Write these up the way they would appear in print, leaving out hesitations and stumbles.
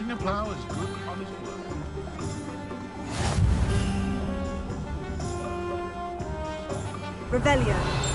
Washing the plough is good, honest work. Revelio.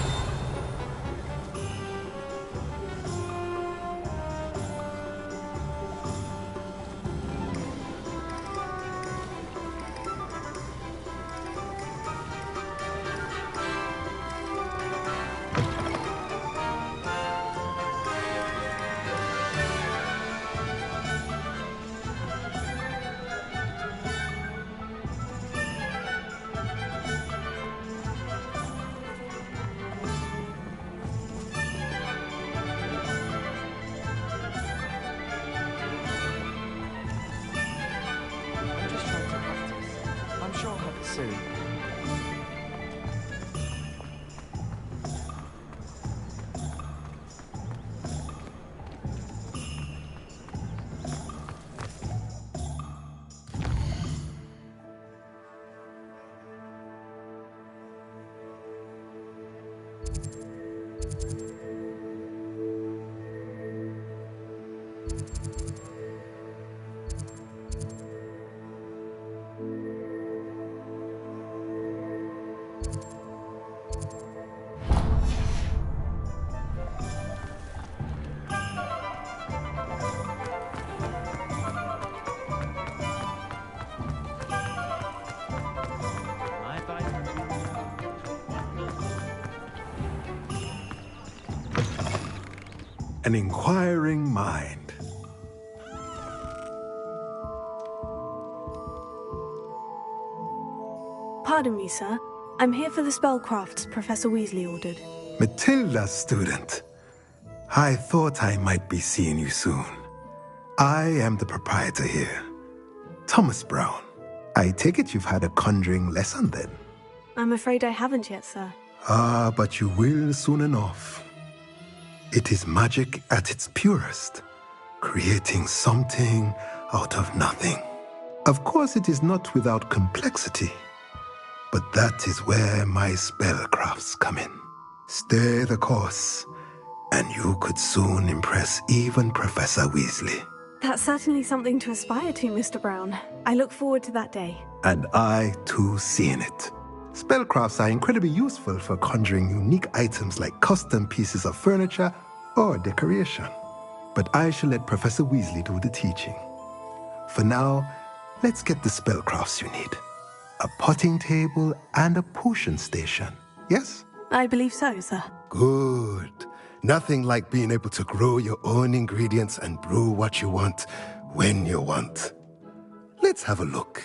I'm just trying to practice. I'm sure I'll have it soon. An inquiring mind. Pardon me, sir. I'm here for the spellcrafts Professor Weasley ordered. Matilda, student. I thought I might be seeing you soon. I am the proprietor here, Thomas Brown. I take it you've had a conjuring lesson then? I'm afraid I haven't yet, sir. Ah, but you will soon enough. It is magic at its purest, creating something out of nothing. Of course, it is not without complexity, but that is where my spellcrafts come in. Stay the course, and you could soon impress even Professor Weasley. That's certainly something to aspire to, Mr. Brown. I look forward to that day. And I, too, seeing it. Spellcrafts are incredibly useful for conjuring unique items like custom pieces of furniture or decoration. But I shall let Professor Weasley do the teaching. For now, let's get the spellcrafts you need. A potting table and a potion station, yes? I believe so, sir. Good. Nothing like being able to grow your own ingredients and brew what you want when you want. Let's have a look.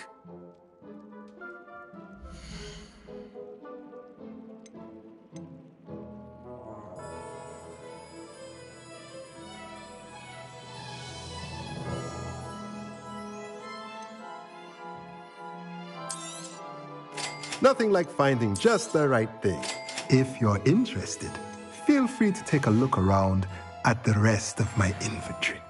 Nothing like finding just the right thing. If you're interested, feel free to take a look around at the rest of my inventory.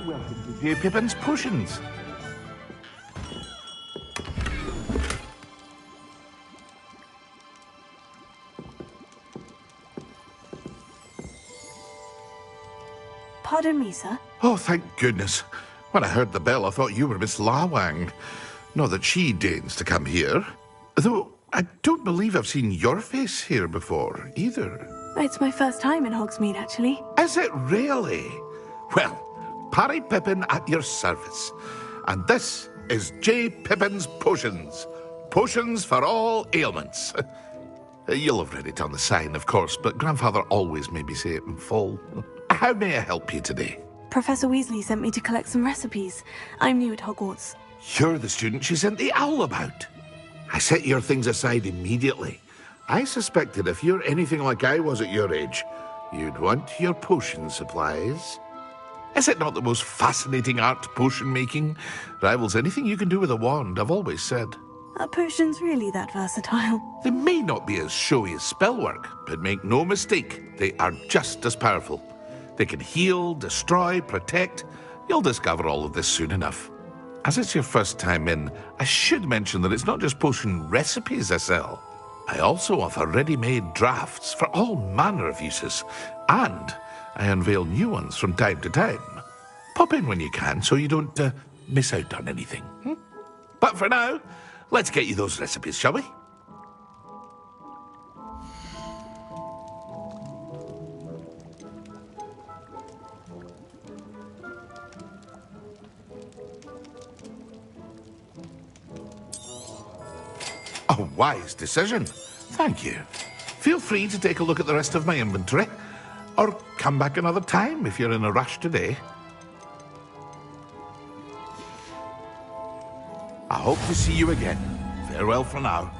Welcome to J. Pippin's Potions. Pardon me, sir. Oh, thank goodness. When I heard the bell, I thought you were Miss Lawang. Not that she deigns to come here. Though I don't believe I've seen your face here before, either. It's my first time in Hogsmeade, actually. Is it really? Well, Parry Pippin at your service. And this is J. Pippin's Potions. Potions for all ailments. You'll have read it on the sign, of course, but Grandfather always made me say it in full. How may I help you today? Professor Weasley sent me to collect some recipes. I'm new at Hogwarts. You're the student she sent the owl about. I set your things aside immediately. I suspected if you're anything like I was at your age, you'd want your potion supplies. Is it not the most fascinating art, potion making? Rivals anything you can do with a wand, I've always said. Are potions really that versatile? They may not be as showy as spellwork, but make no mistake, they are just as powerful. They can heal, destroy, protect. You'll discover all of this soon enough. As it's your first time in, I should mention that it's not just potion recipes I sell. I also offer ready-made drafts for all manner of uses, and I unveil new ones from time to time. Pop in when you can so you don't miss out on anything. But for now, let's get you those recipes, shall we? A wise decision. Thank you. Feel free to take a look at the rest of my inventory, or come back another time if you're in a rush today. I hope to see you again. Farewell for now.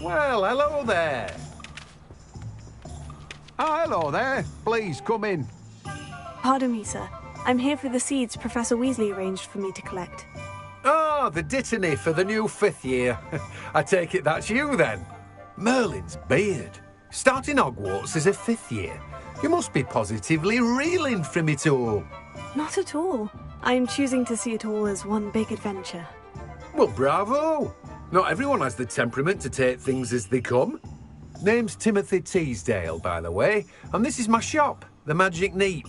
Well, hello there. Hello there. Please, come in. Pardon me, sir. I'm here for the seeds Professor Weasley arranged for me to collect. Oh, the dittany for the new 5th year. I take it that's you, then. Merlin's beard. Starting Hogwarts as a 5th year. You must be positively reeling from it all. Not at all. I'm choosing to see it all as one big adventure. Well, bravo. Not everyone has the temperament to take things as they come. Name's Timothy Teasdale, by the way, and this is my shop, the Magic Neep.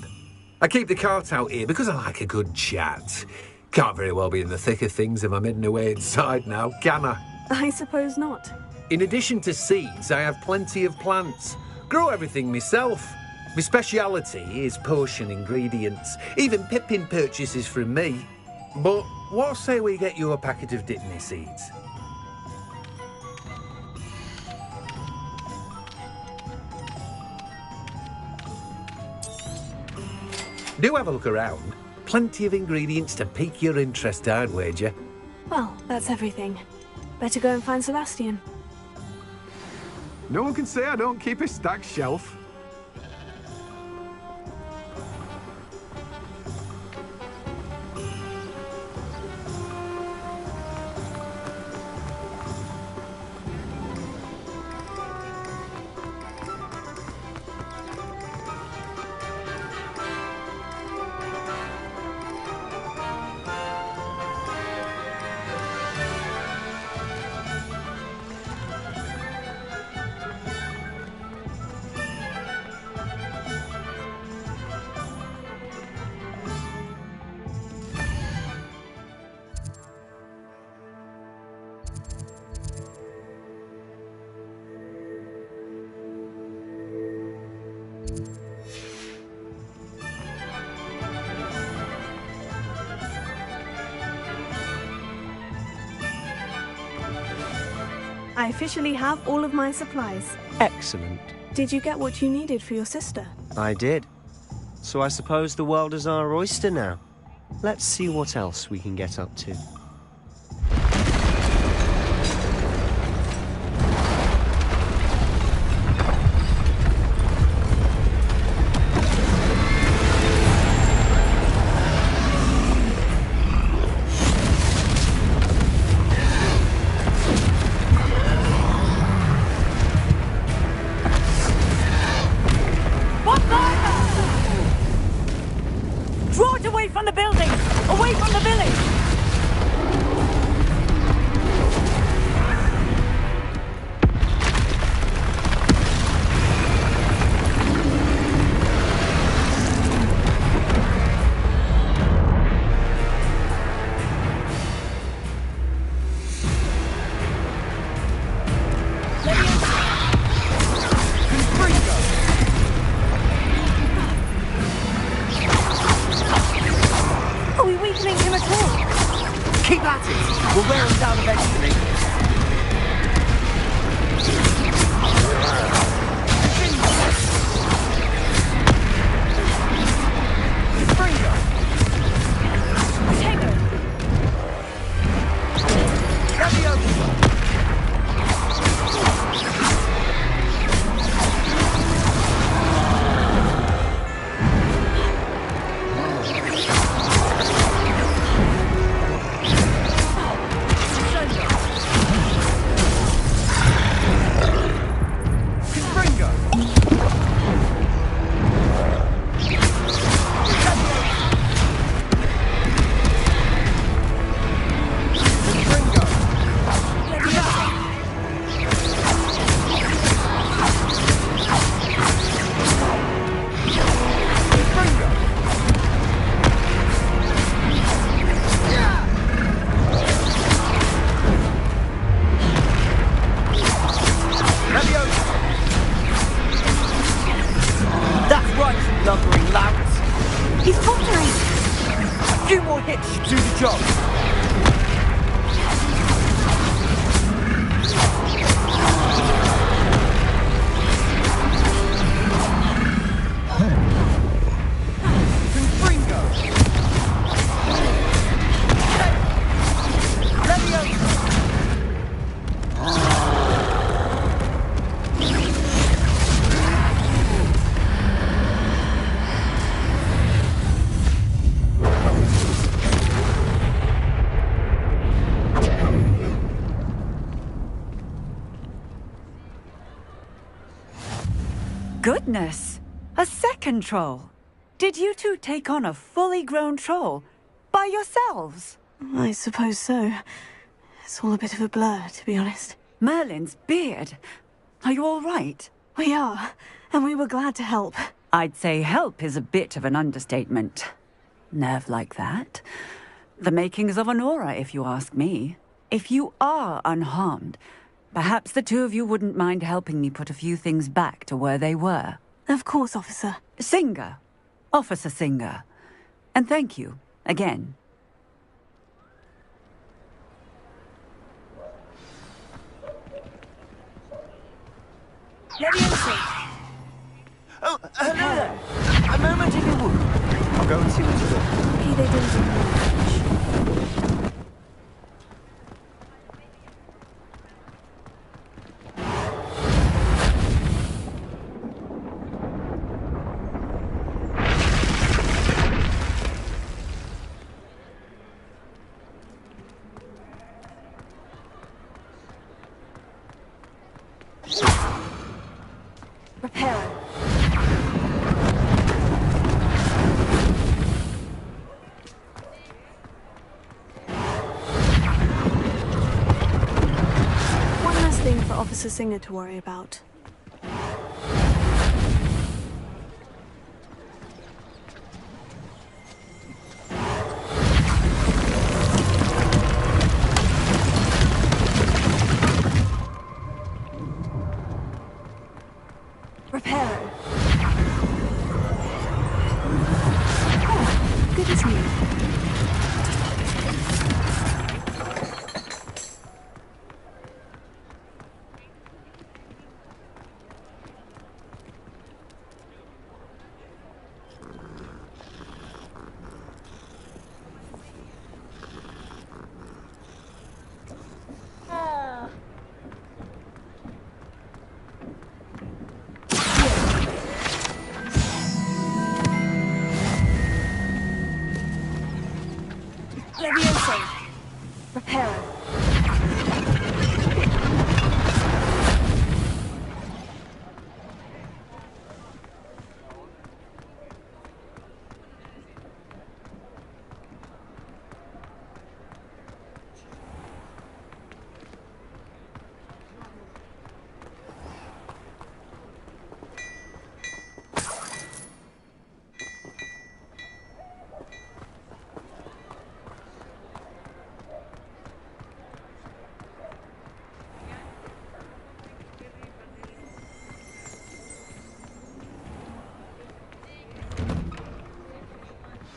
I keep the cart out here because I like a good chat. Can't very well be in the thick of things if I'm hidden away inside now, can I? I suppose not. In addition to seeds, I have plenty of plants. Grow everything myself. My speciality is potion ingredients. Even Pippin purchases from me. But what say we get you a packet of dittany seeds? Do have a look around. Plenty of ingredients to pique your interest, I'd wager. Well, that's everything. Better go and find Sebastian. No one can say I don't keep a stacked shelf. I officially have all of my supplies. Excellent. Did you get what you needed for your sister? I did. So I suppose the world is our oyster now. Let's see what else we can get up to. Draw it away from the building! Away from the village! Are we weakening him at all? Keep at it! We'll wear him down eventually. Lumbering louts. He's faltering. A few more hits should do the job. Goodness! A second troll! Did you two take on a fully grown troll? By yourselves? I suppose so. It's all a bit of a blur, to be honest. Merlin's beard. Are you all right? We are, and we were glad to help. I'd say help is a bit of an understatement. Nerve like that. The makings of an aura, if you ask me. If you are unharmed, perhaps the two of you wouldn't mind helping me put a few things back to where they were. Of course, officer. Singer. Officer Singer. And thank you, again. Oh, hello there. A moment if you would. I'll go and see what to do. Lucky they didn't do much. Reparo. One last thing for Officer Singer to worry about. Reparo. Oh, good as new. Levioso. Reparo.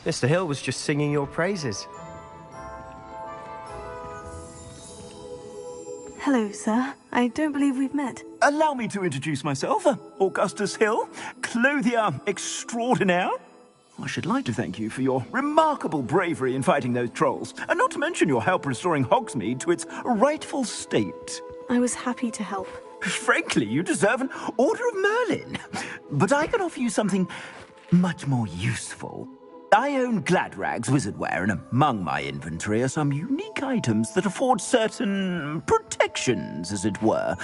Mr. Hill was just singing your praises. Hello, sir. I don't believe we've met. Allow me to introduce myself, Augustus Hill, clothier extraordinaire. I should like to thank you for your remarkable bravery in fighting those trolls, and not to mention your help restoring Hogsmeade to its rightful state. I was happy to help. Frankly, you deserve an Order of Merlin. But I can offer you something much more useful. I own Gladrag's wizardware, and among my inventory are some unique items that afford certain protections, as it were.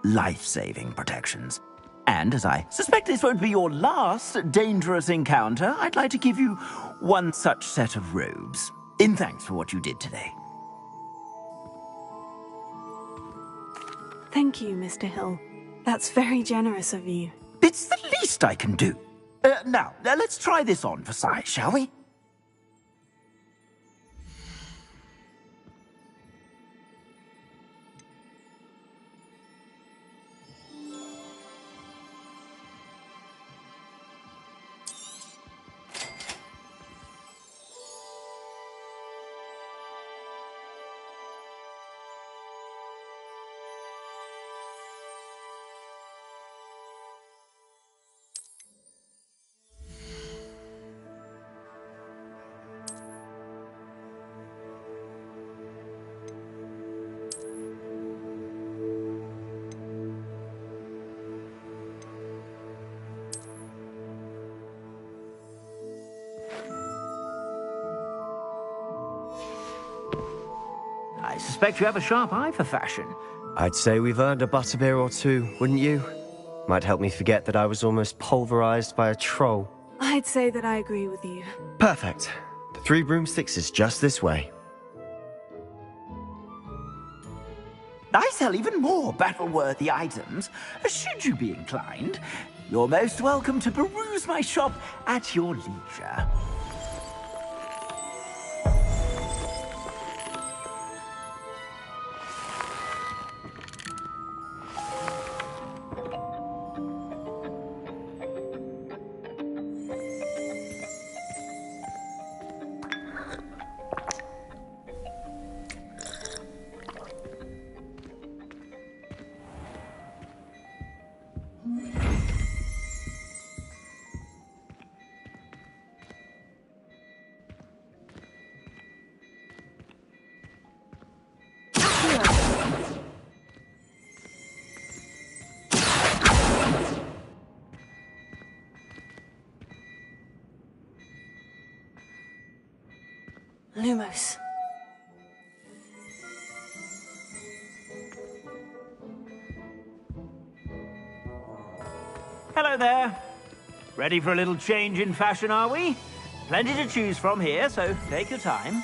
Life-saving protections. And as I suspect this won't be your last dangerous encounter, I'd like to give you one such set of robes, in thanks for what you did today. Thank you, Mr. Hill. That's very generous of you. It's the least I can do. Now, let's try this on for size, shall we? I suspect you have a sharp eye for fashion. I'd say we've earned a butterbeer or two, wouldn't you? Might help me forget that I was almost pulverized by a troll. I'd say that I agree with you. Perfect. The 3 broomsticks is just this way. I sell even more battle-worthy items. Should you be inclined, you're most welcome to peruse my shop at your leisure. Lumos. Hello there. Ready for a little change in fashion, are we? Plenty to choose from here, so take your time.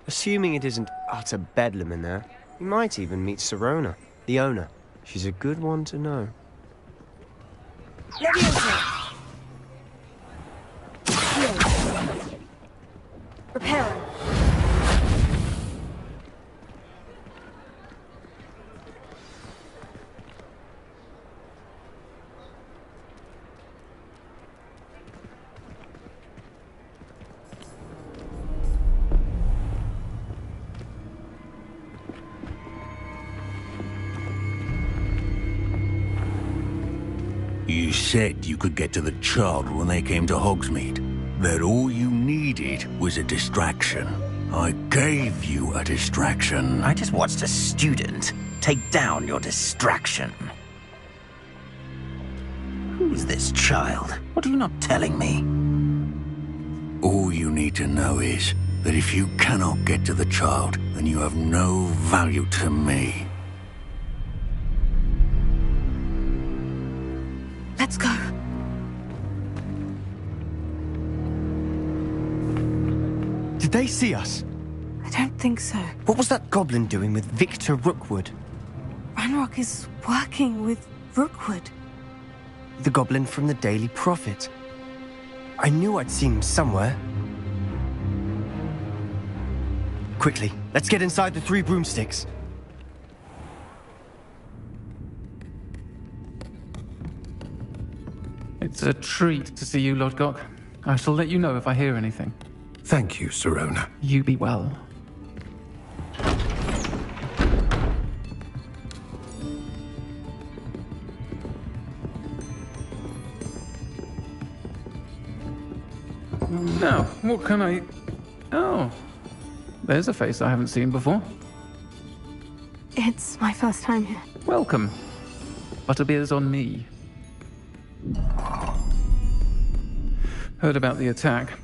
Assuming it isn't utter bedlam in there, you might even meet Sirona, the owner. She's a good one to know. Leviosa! Reparo. You said you could get to the child when they came to Hogsmeade. That all you needed was a distraction. I gave you a distraction. I just watched a student take down your distraction. Who's this child? What are you not telling me? All you need to know is that if you cannot get to the child, then you have no value to me. Let's go. Did they see us? I don't think so. What was that goblin doing with Victor Rookwood? Ranrock is working with Rookwood. The goblin from the Daily Prophet. I knew I'd seen him somewhere. Quickly, let's get inside the Three Broomsticks. It's a treat to see you, Lodgok. I shall let you know if I hear anything. Thank you, Sirona. You be well. Now, what can I... Oh, there's a face I haven't seen before. It's my first time here. Welcome. Butterbeer's on me. Heard about the attack.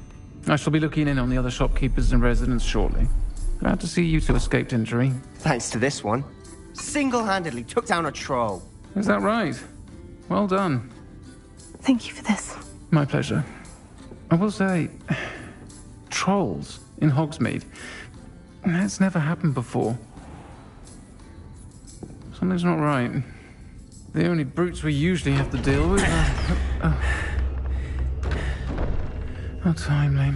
I shall be looking in on the other shopkeepers and residents shortly. Glad to see you two escaped injury. Thanks to this one. Single-handedly took down a troll. Is that right? Well done. Thank you for this. My pleasure. I will say, trolls in Hogsmeade. That's never happened before. Something's not right. The only brutes we usually have to deal with are... How timely.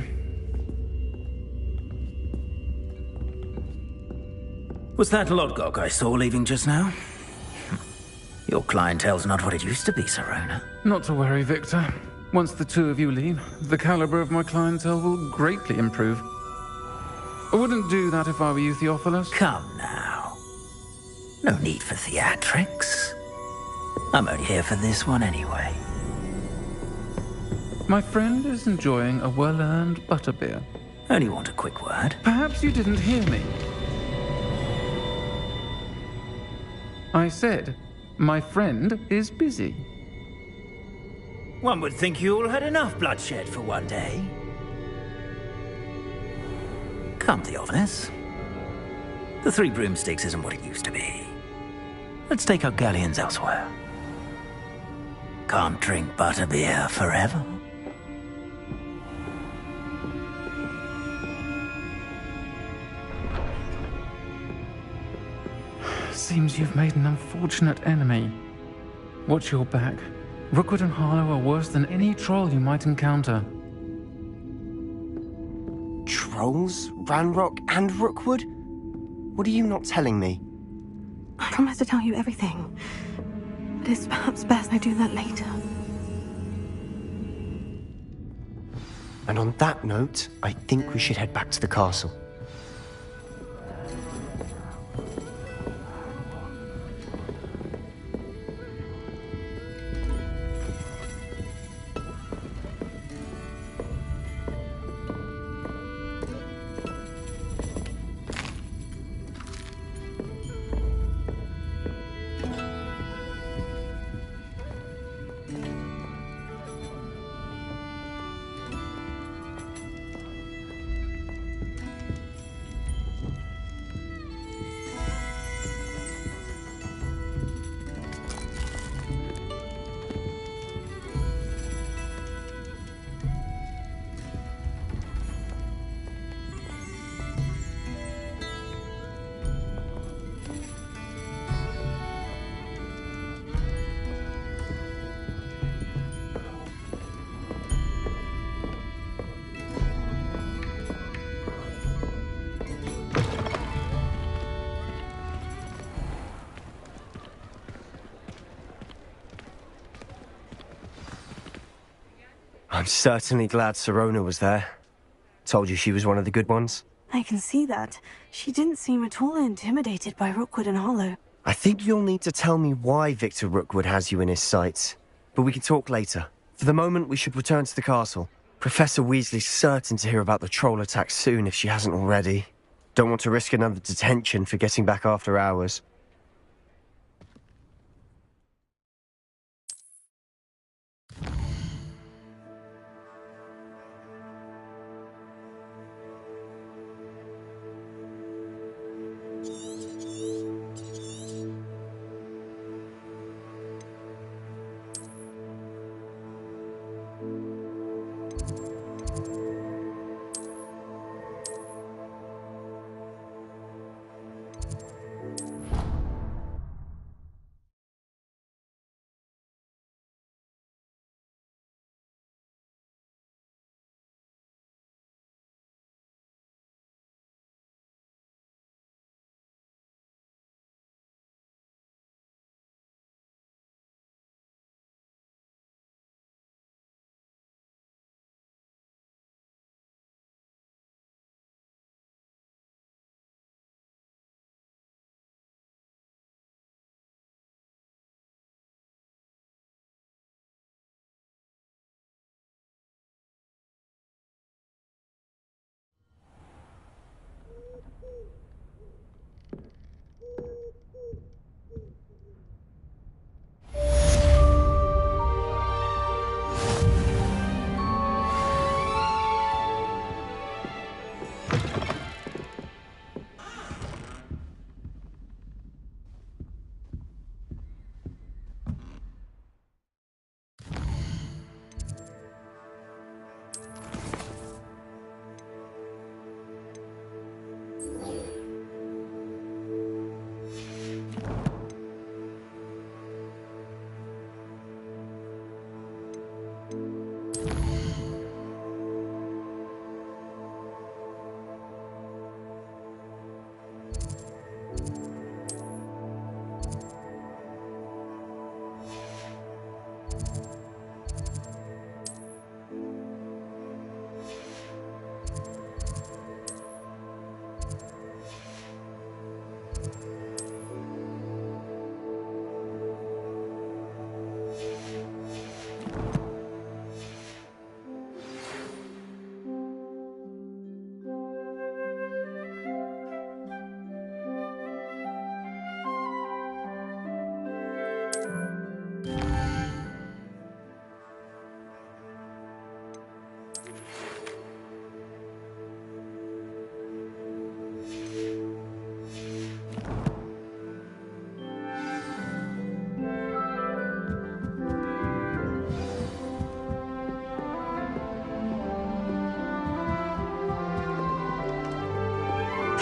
Was that Lodgok I saw leaving just now? Your clientele's not what it used to be, Sirona. Not to worry, Victor. Once the two of you leave, the caliber of my clientele will greatly improve. I wouldn't do that if I were you, Theophilus. Come now. No need for theatrics. I'm only here for this one anyway. My friend is enjoying a well-earned butterbeer. Only want a quick word. Perhaps you didn't hear me. I said, my friend is busy. One would think you all had enough bloodshed for one day. Come, Theophilus. The Three Broomsticks isn't what it used to be. Let's take our galleons elsewhere. Can't drink butterbeer forever. Seems you've made an unfortunate enemy. Watch your back. Rookwood and Harlow are worse than any troll you might encounter. Trolls? Ranrock and Rookwood? What are you not telling me? I promise to tell you everything. But it's perhaps best I do that later. And on that note, I think we should head back to the castle. I'm certainly glad Sirona was there. Told you she was one of the good ones. I can see that. She didn't seem at all intimidated by Rookwood and Hollow. I think you'll need to tell me why Victor Rookwood has you in his sights. But we can talk later. For the moment, we should return to the castle. Professor Weasley's certain to hear about the troll attack soon if she hasn't already. Don't want to risk another detention for getting back after hours.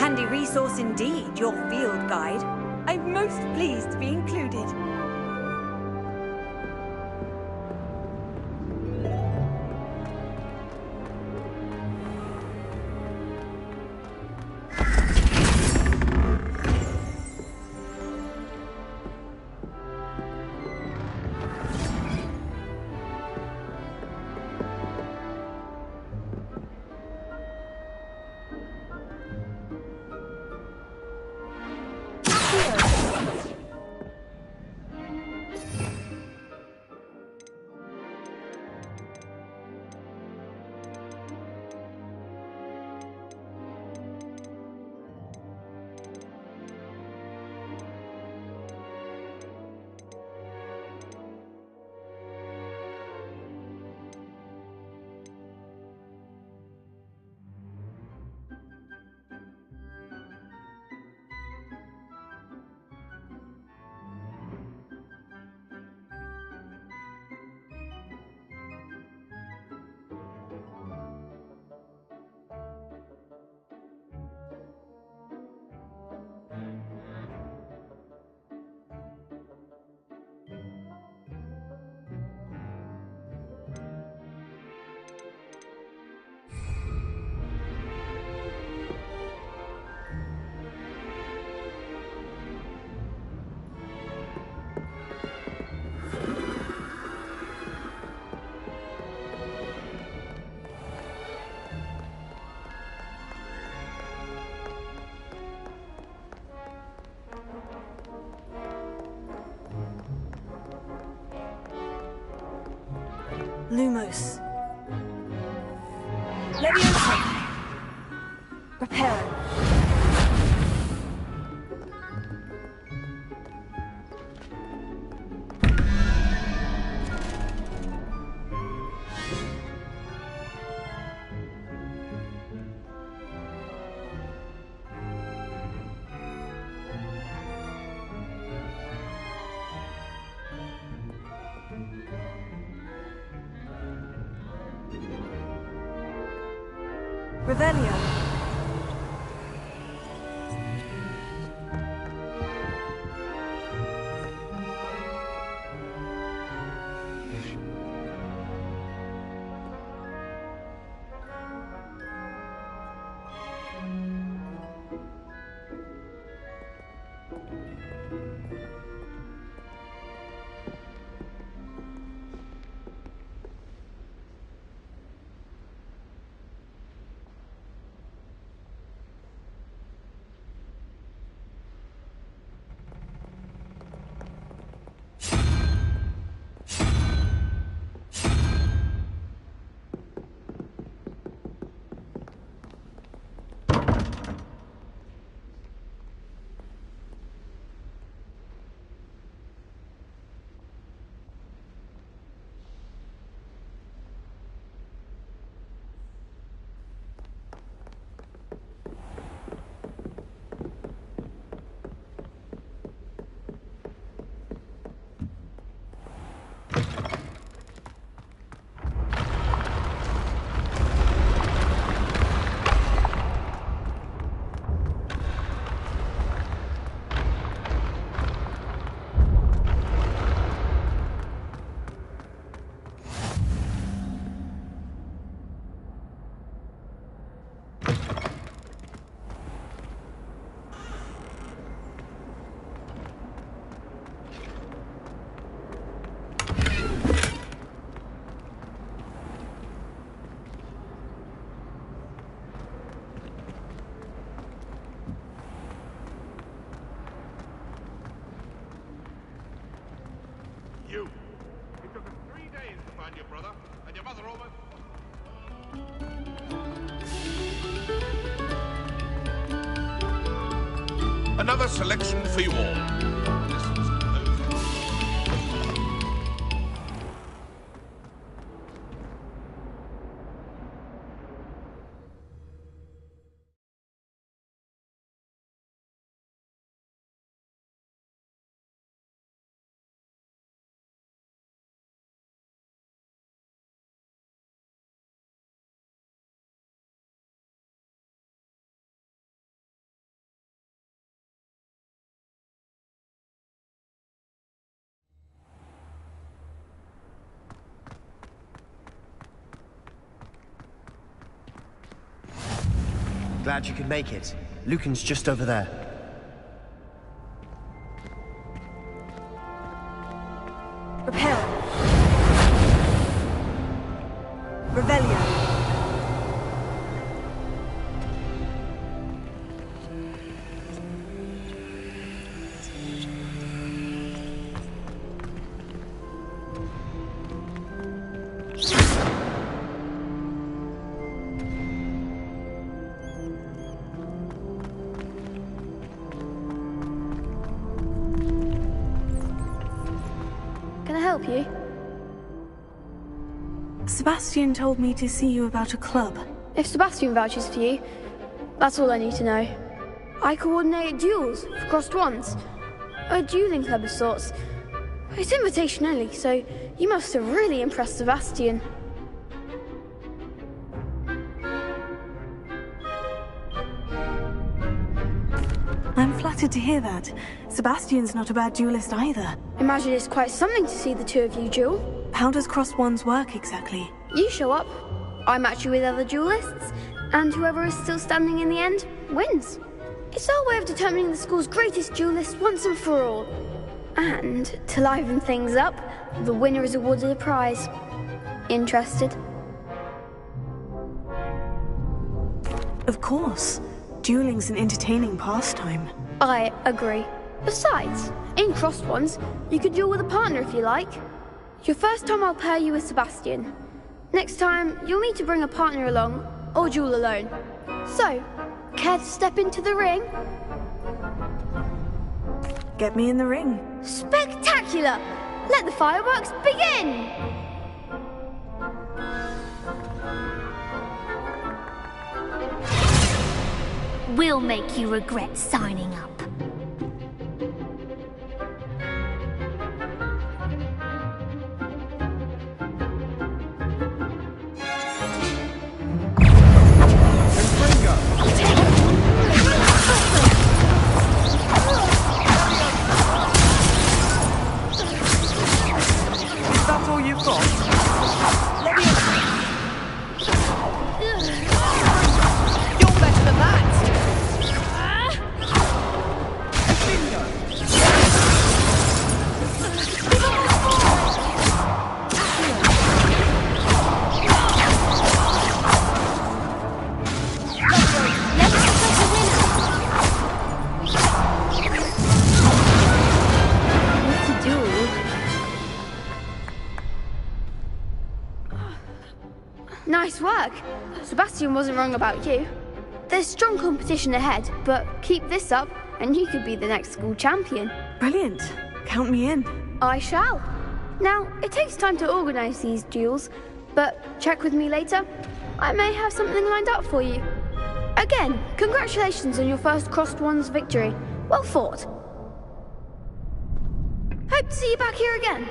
Handy resource indeed, your field guide. I'm most pleased to be included. Lumos. Leviosa. Reparo. Revelio. You. It took us 3 days to find your brother, and your mother almost... Another selection for you all. Glad you could make it. Lucan's just over there. Reparo. Revelio. Can I help you? Sebastian told me to see you about a club. If Sebastian vouches for you, that's all I need to know. I coordinate duels for crossed wands. A dueling club of sorts. It's invitation only, so you must have really impressed Sebastian. I'm flattered to hear that. Sebastian's not a bad duelist either. Imagine it's quite something to see the two of you duel. How does crossed wands work exactly? You show up, I match you with other duelists, and whoever is still standing in the end wins. It's our way of determining the school's greatest duelist once and for all. And to liven things up, the winner is awarded a prize. Interested? Of course. Dueling's an entertaining pastime. I agree. Besides, in crossed wands, you could duel with a partner if you like. Your first time I'll pair you with Sebastian. Next time, you'll need to bring a partner along, or duel alone. So, care to step into the ring? Get me in the ring. Spectacular! Let the fireworks begin! We'll make you regret signing up. That's all you've got? Let me... You're better than that! Nice work. Sebastian wasn't wrong about you. There's strong competition ahead, but keep this up and you could be the next school champion. Brilliant. Count me in. I shall. Now, it takes time to organise these duels, but check with me later. I may have something lined up for you. Again, congratulations on your first Crossed Wands victory. Well fought. Hope to see you back here again.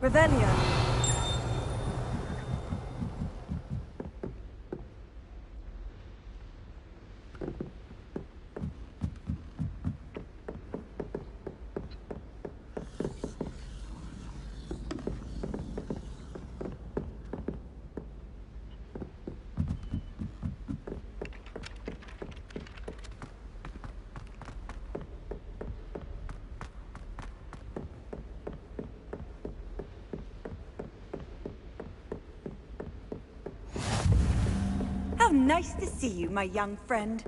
Revelio. How nice to see you, my young friend.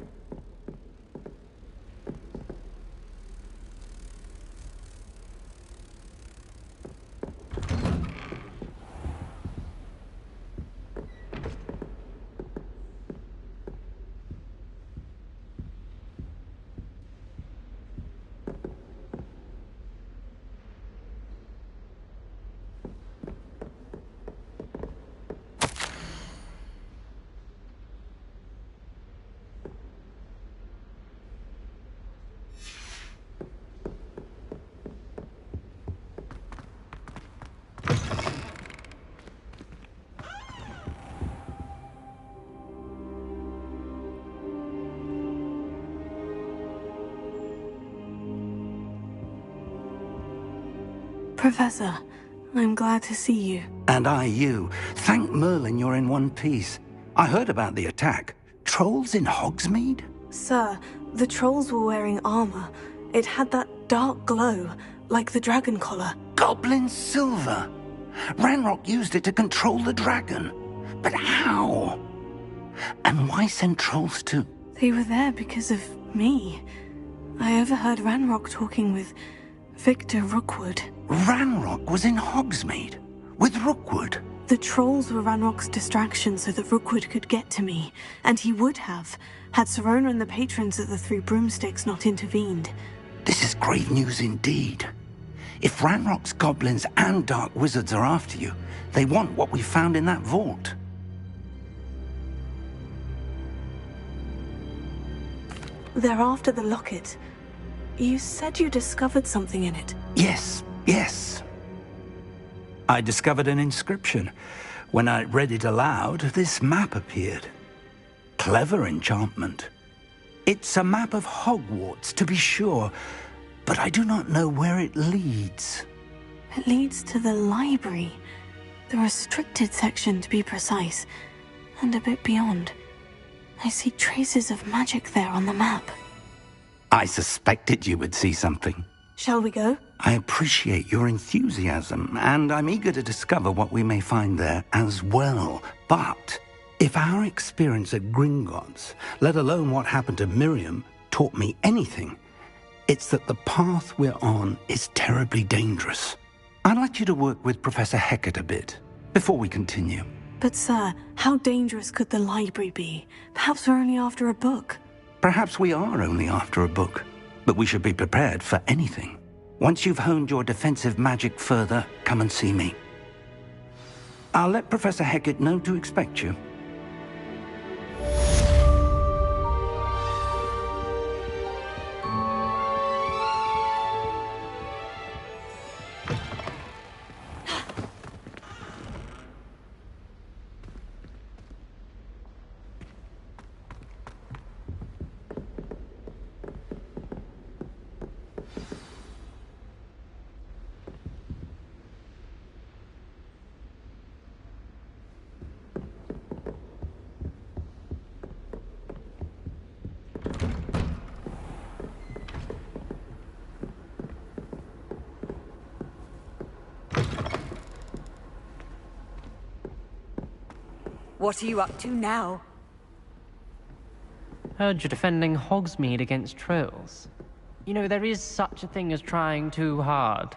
Professor, I'm glad to see you. And I you. Thank Merlin you're in one piece. I heard about the attack. Trolls in Hogsmeade? Sir, the trolls were wearing armor. It had that dark glow, like the dragon collar. Goblin silver! Ranrock used it to control the dragon. But how? And why send trolls to... They were there because of me. I overheard Ranrock talking with Victor Rookwood. Ranrock was in Hogsmeade? With Rookwood? The trolls were Ranrock's distraction so that Rookwood could get to me, and he would have, had Sirona and the patrons at the Three Broomsticks not intervened. This is grave news indeed. If Ranrock's goblins and dark wizards are after you, they want what we found in that vault. They're after the locket. You said you discovered something in it. Yes. I discovered an inscription. When I read it aloud, this map appeared. Clever enchantment. It's a map of Hogwarts, to be sure, but I do not know where it leads. It leads to the library. The restricted section, to be precise, and a bit beyond. I see traces of magic there on the map. I suspected you would see something. Shall we go? I appreciate your enthusiasm, and I'm eager to discover what we may find there as well. But if our experience at Gringotts, let alone what happened to Miriam, taught me anything, it's that the path we're on is terribly dangerous. I'd like you to work with Professor Hecat a bit, before we continue. But sir, how dangerous could the library be? Perhaps we're only after a book. Perhaps we are only after a book, but we should be prepared for anything. Once you've honed your defensive magic further, come and see me. I'll let Professor Hecat know to expect you. What are you up to now? Heard you're defending Hogsmeade against trolls. You know, there is such a thing as trying too hard.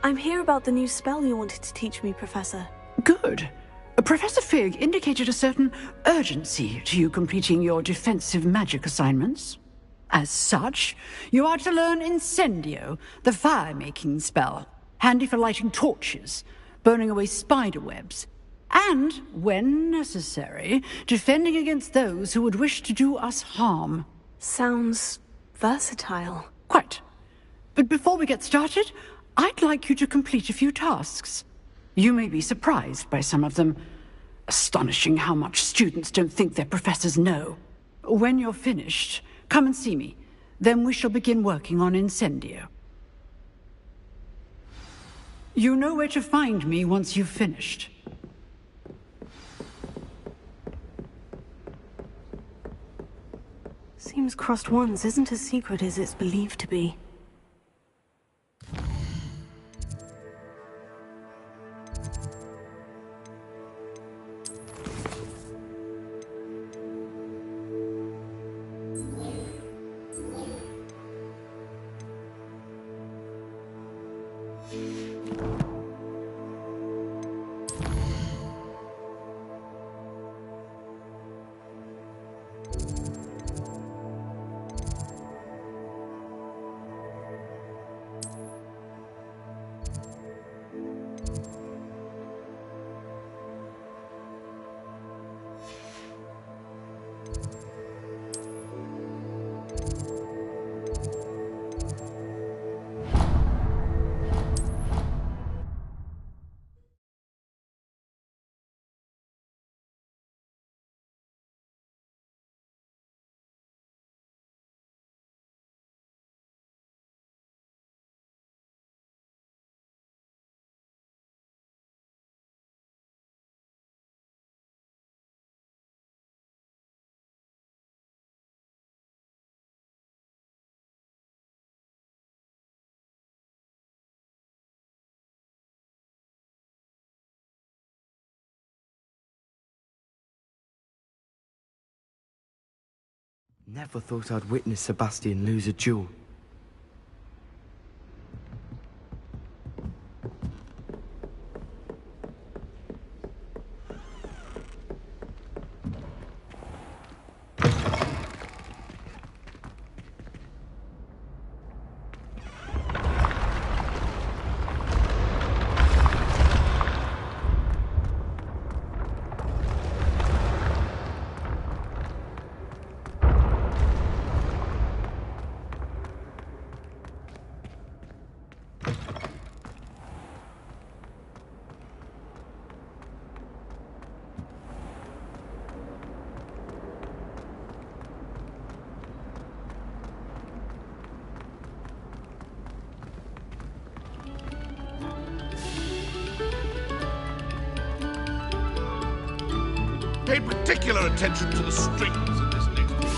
I'm here about the new spell you wanted to teach me, Professor. Good. Professor Fig indicated a certain urgency to you completing your defensive magic assignments. As such, you are to learn Incendio, the fire-making spell, handy for lighting torches, burning away spider webs, and, when necessary, defending against those who would wish to do us harm. Sounds versatile. Quite. But before we get started, I'd like you to complete a few tasks. You may be surprised by some of them. Astonishing how much students don't think their professors know. When you're finished, come and see me. Then we shall begin working on Incendio. You know where to find me once you've finished. those crossed ones isn't as secret as it's believed to be. Never thought I'd witness Sebastian lose a duel. Pay particular attention to the strings in this next piece.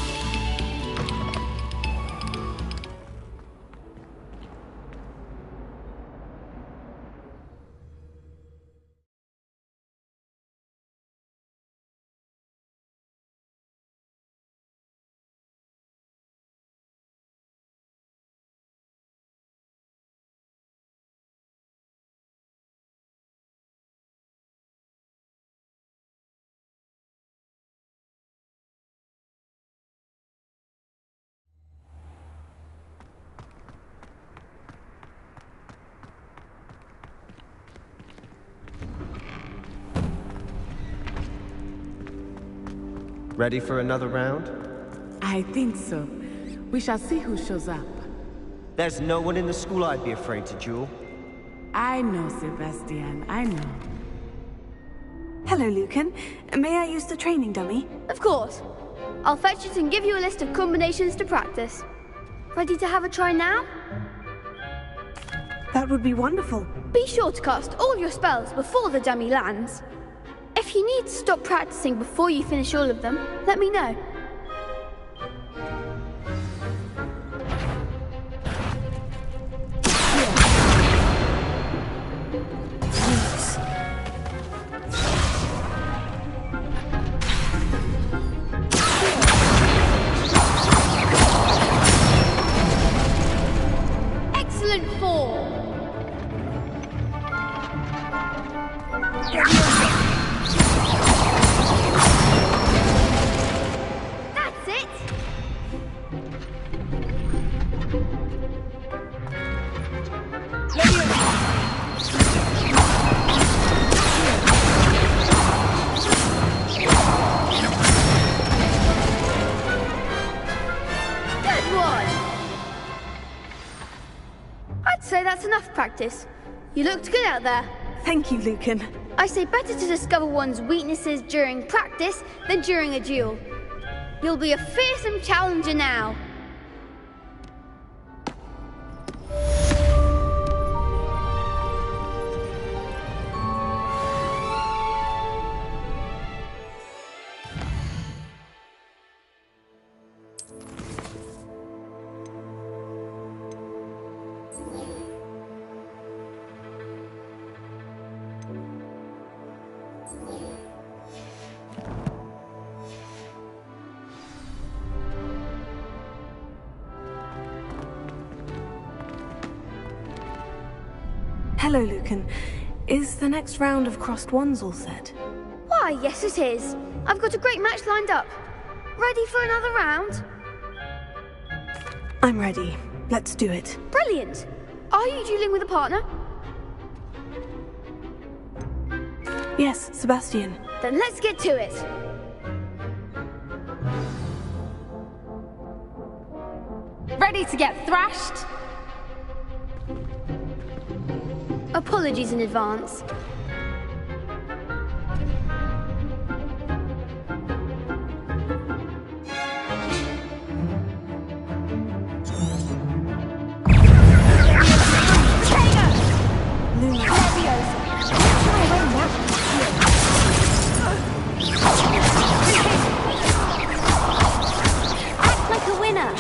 Ready for another round? I think so. We shall see who shows up. There's no one in the school I'd be afraid to duel. I know, Sebastian, I know. Hello, Lucan. May I use the training dummy? Of course. I'll fetch it and give you a list of combinations to practice. Ready to have a try now? That would be wonderful. Be sure to cast all your spells before the dummy lands. If you need to stop practicing before you finish all of them, let me know. Excellent form. That's it. Good one. I'd say that's enough practice. You looked good out there. Thank you, Lucan. I say better to discover one's weaknesses during practice than during a duel. You'll be a fearsome challenger now. Hello, Lucan. Is the next round of crossed ones all set? Why, yes it is. I've got a great match lined up. Ready for another round? I'm ready. Let's do it. Brilliant. Are you dueling with a partner? Yes, Sebastian. Then let's get to it. Ready to get thrashed? Apologies in advance. Act like a winner.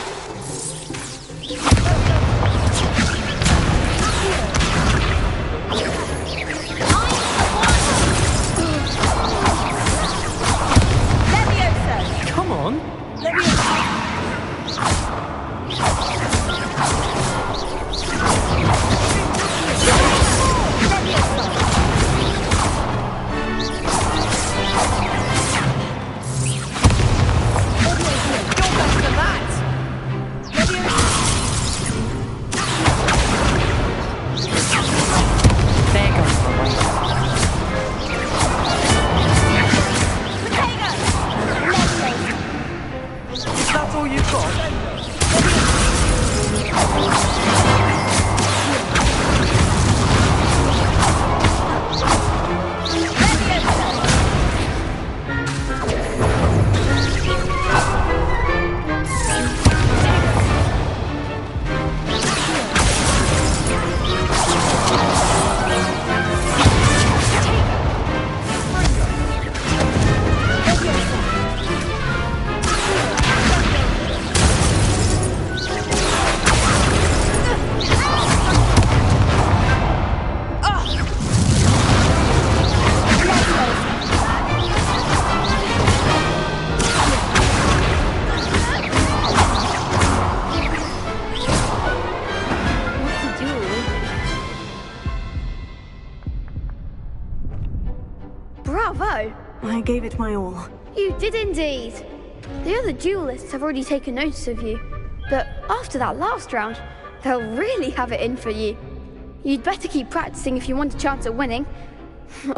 Come on. Is that all you've got? Bravo! I gave it my all. You did indeed. The other duelists have already taken notice of you, but after that last round, they'll really have it in for you. You'd better keep practicing if you want a chance at winning,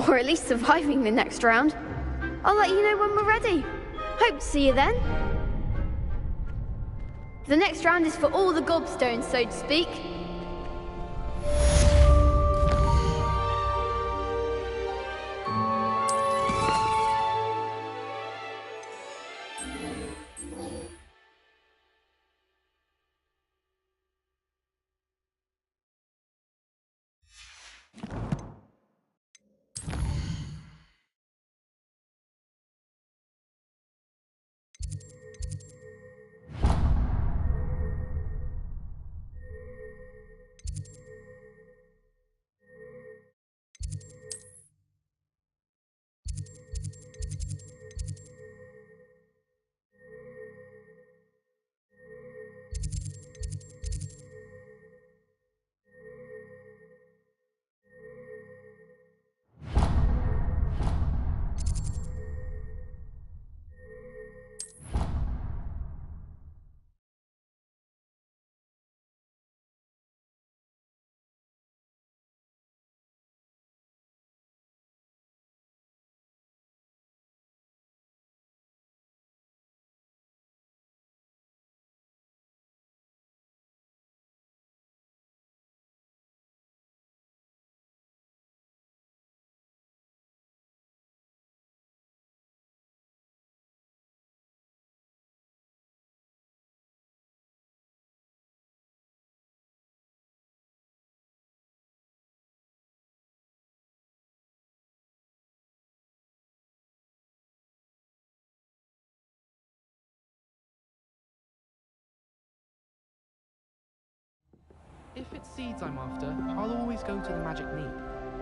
or at least surviving the next round. I'll let you know when we're ready. Hope to see you then. The next round is for all the gobstones, so to speak. If it's seeds I'm after, I'll always go to the magic neep.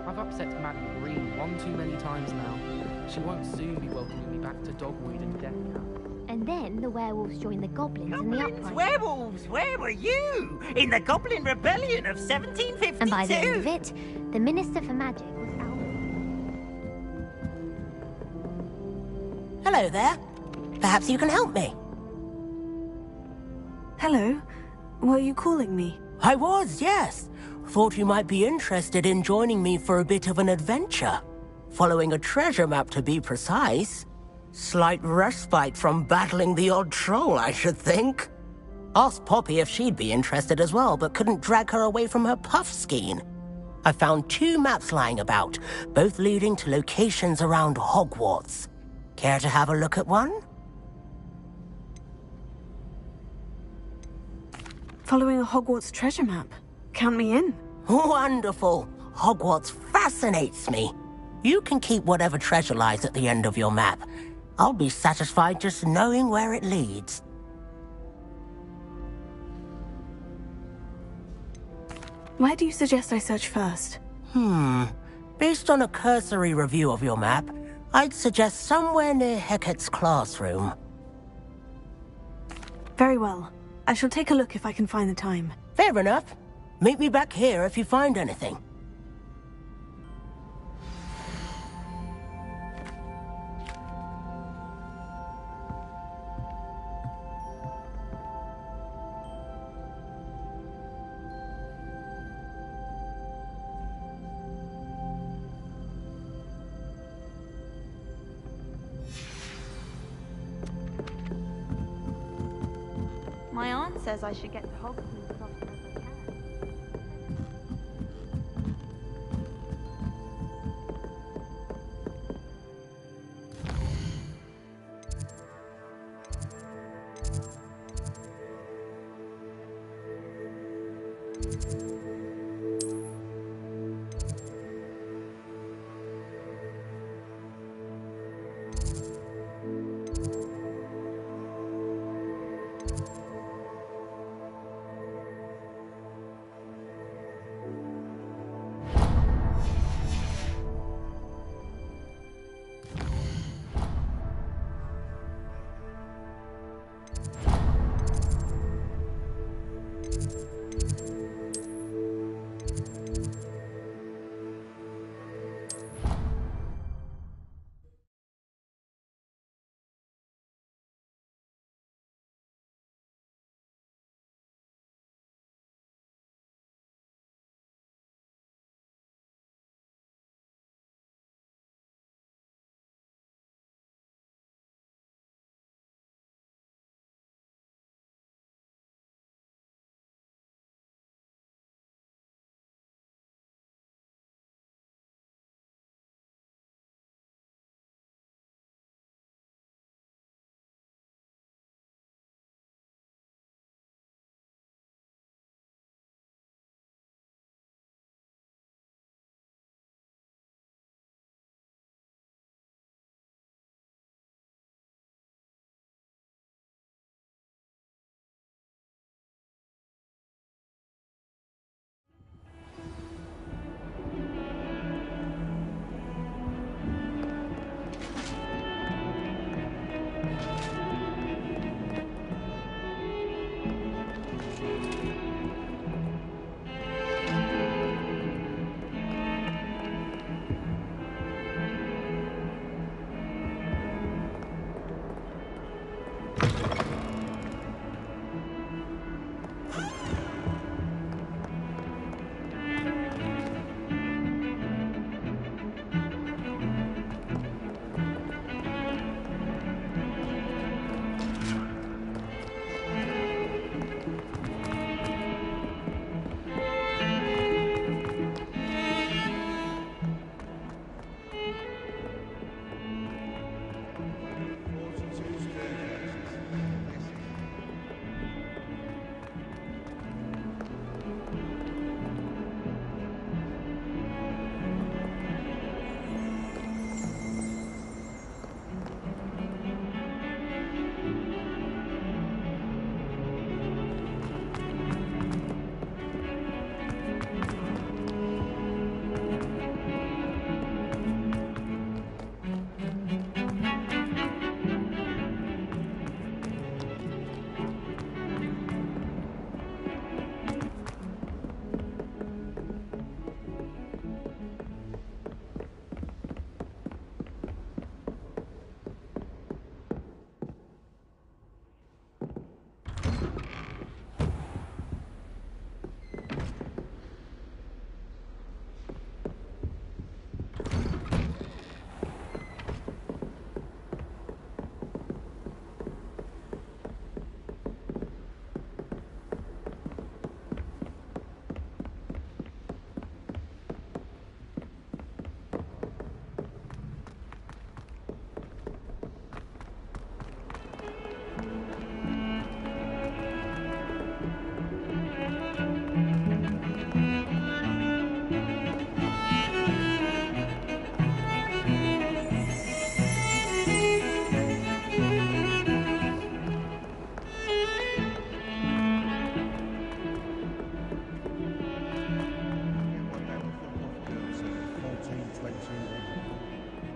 I've upset Madame Green one too many times now. She won't soon be welcoming me back to dogweed and death camp. And then the werewolves joined the goblins in the uprising. Werewolves, where were you? In the Goblin Rebellion of 1752. And by the end of it, the Minister for Magic was out. Hello there. Perhaps you can help me. Hello. Were you calling me? I was, yes. Thought you might be interested in joining me for a bit of an adventure. Following a treasure map, to be precise. Slight respite from battling the odd troll, I should think. Asked Poppy if she'd be interested as well, but couldn't drag her away from her puff skein. I found 2 maps lying about, both leading to locations around Hogwarts. Care to have a look at one? Following a Hogwarts treasure map. Count me in. Wonderful. Hogwarts fascinates me. You can keep whatever treasure lies at the end of your map. I'll be satisfied just knowing where it leads. Where do you suggest I search first? Based on a cursory review of your map, I'd suggest somewhere near Hecat's classroom. Very well. I shall take a look if I can find the time. Fair enough. Meet me back here if you find anything. My aunt says I should get to Hogwarts as often as I can.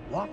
What?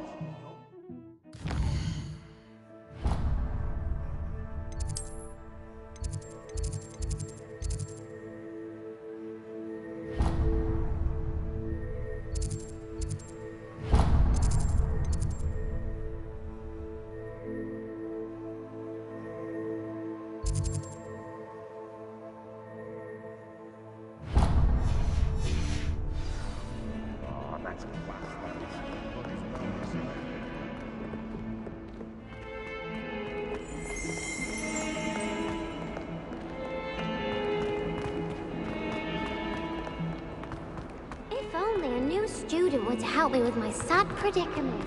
If only a new student would help me with my sad predicament.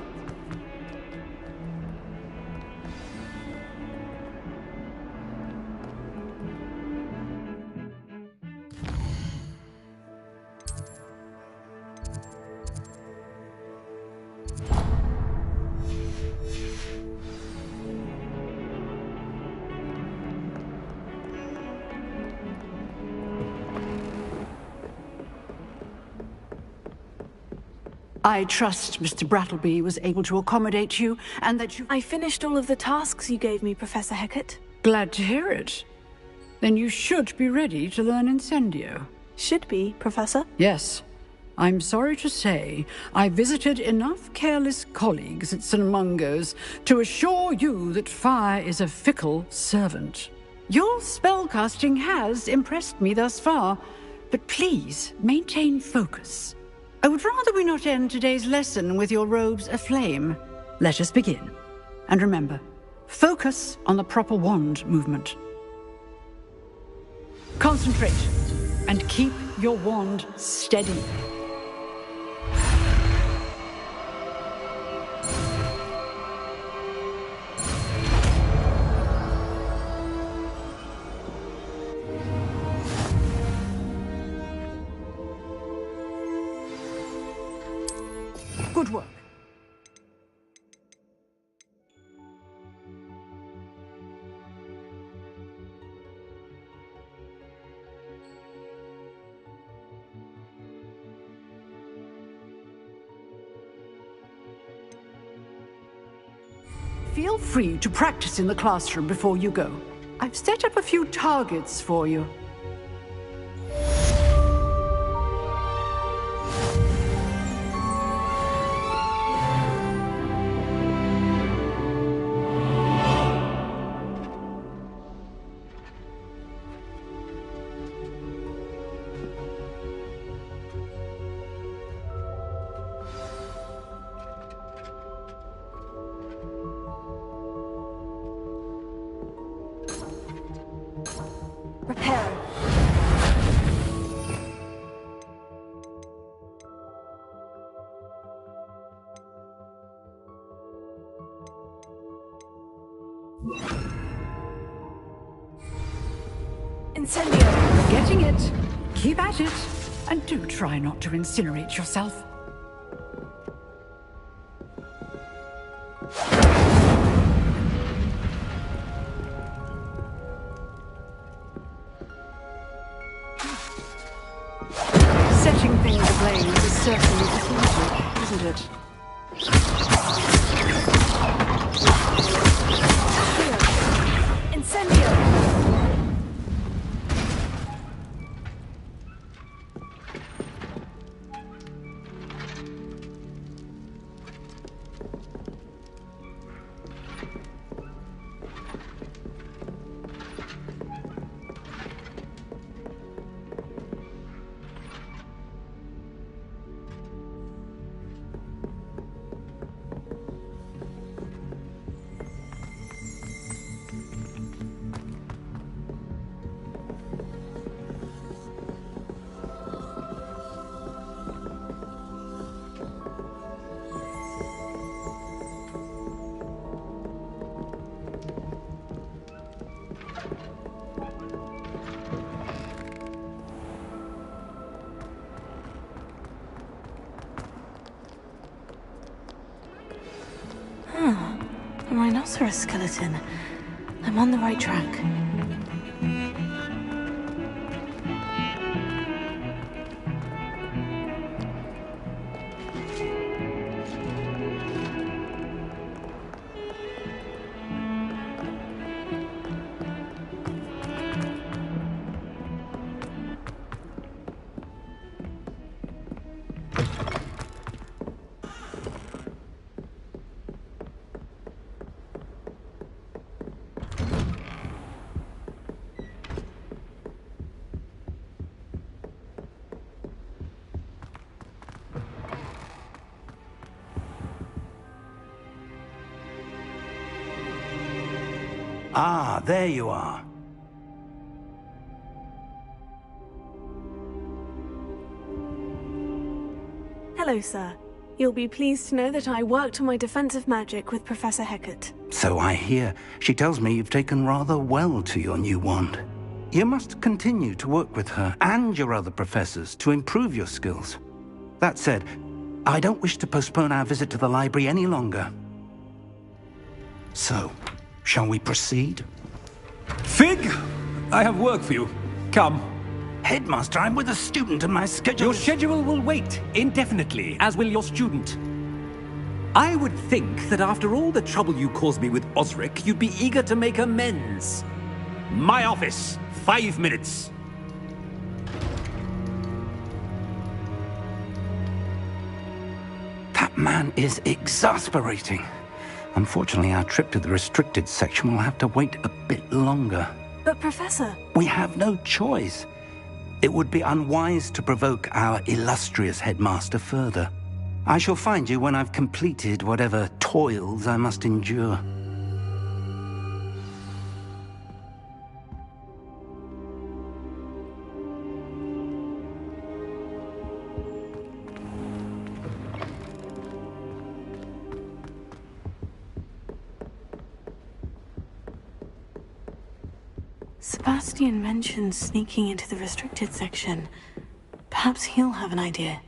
I trust Mr. Brattleby was able to accommodate you, and that you... I finished all of the tasks you gave me, Professor Hecat. Glad to hear it. Then you should be ready to learn Incendio. Should be, Professor? Yes. I'm sorry to say, I visited enough careless colleagues at St. Mungo's to assure you that fire is a fickle servant. Your spellcasting has impressed me thus far, but please maintain focus. I would rather we not end today's lesson with your robes aflame. Let us begin. And remember, focus on the proper wand movement. Concentrate, and keep your wand steady. Good work. Feel free to practice in the classroom before you go. I've set up a few targets for you. Prepare. Incendio. Getting it. Keep at it. And do try not to incinerate yourself. Setting things ablaze is certainly difficult, isn't it? Incendio. A rhinoceros skeleton. I'm on the right track. Ah, there you are. Hello, sir. You'll be pleased to know that I worked on my defensive magic with Professor Hecat. So I hear. She tells me you've taken rather well to your new wand. You must continue to work with her and your other professors to improve your skills. That said, I don't wish to postpone our visit to the library any longer. So, shall we proceed? Fig! I have work for you. Come. Headmaster, I'm with a student and my schedule... Your schedule will wait indefinitely, as will your student. I would think that after all the trouble you caused me with Osric, you'd be eager to make amends. My office. 5 minutes. That man is exasperating. Unfortunately, our trip to the restricted section will have to wait a bit longer. But, Professor... We have no choice. It would be unwise to provoke our illustrious headmaster further. I shall find you when I've completed whatever toils I must endure. Sebastian mentioned sneaking into the restricted section. Perhaps he'll have an idea.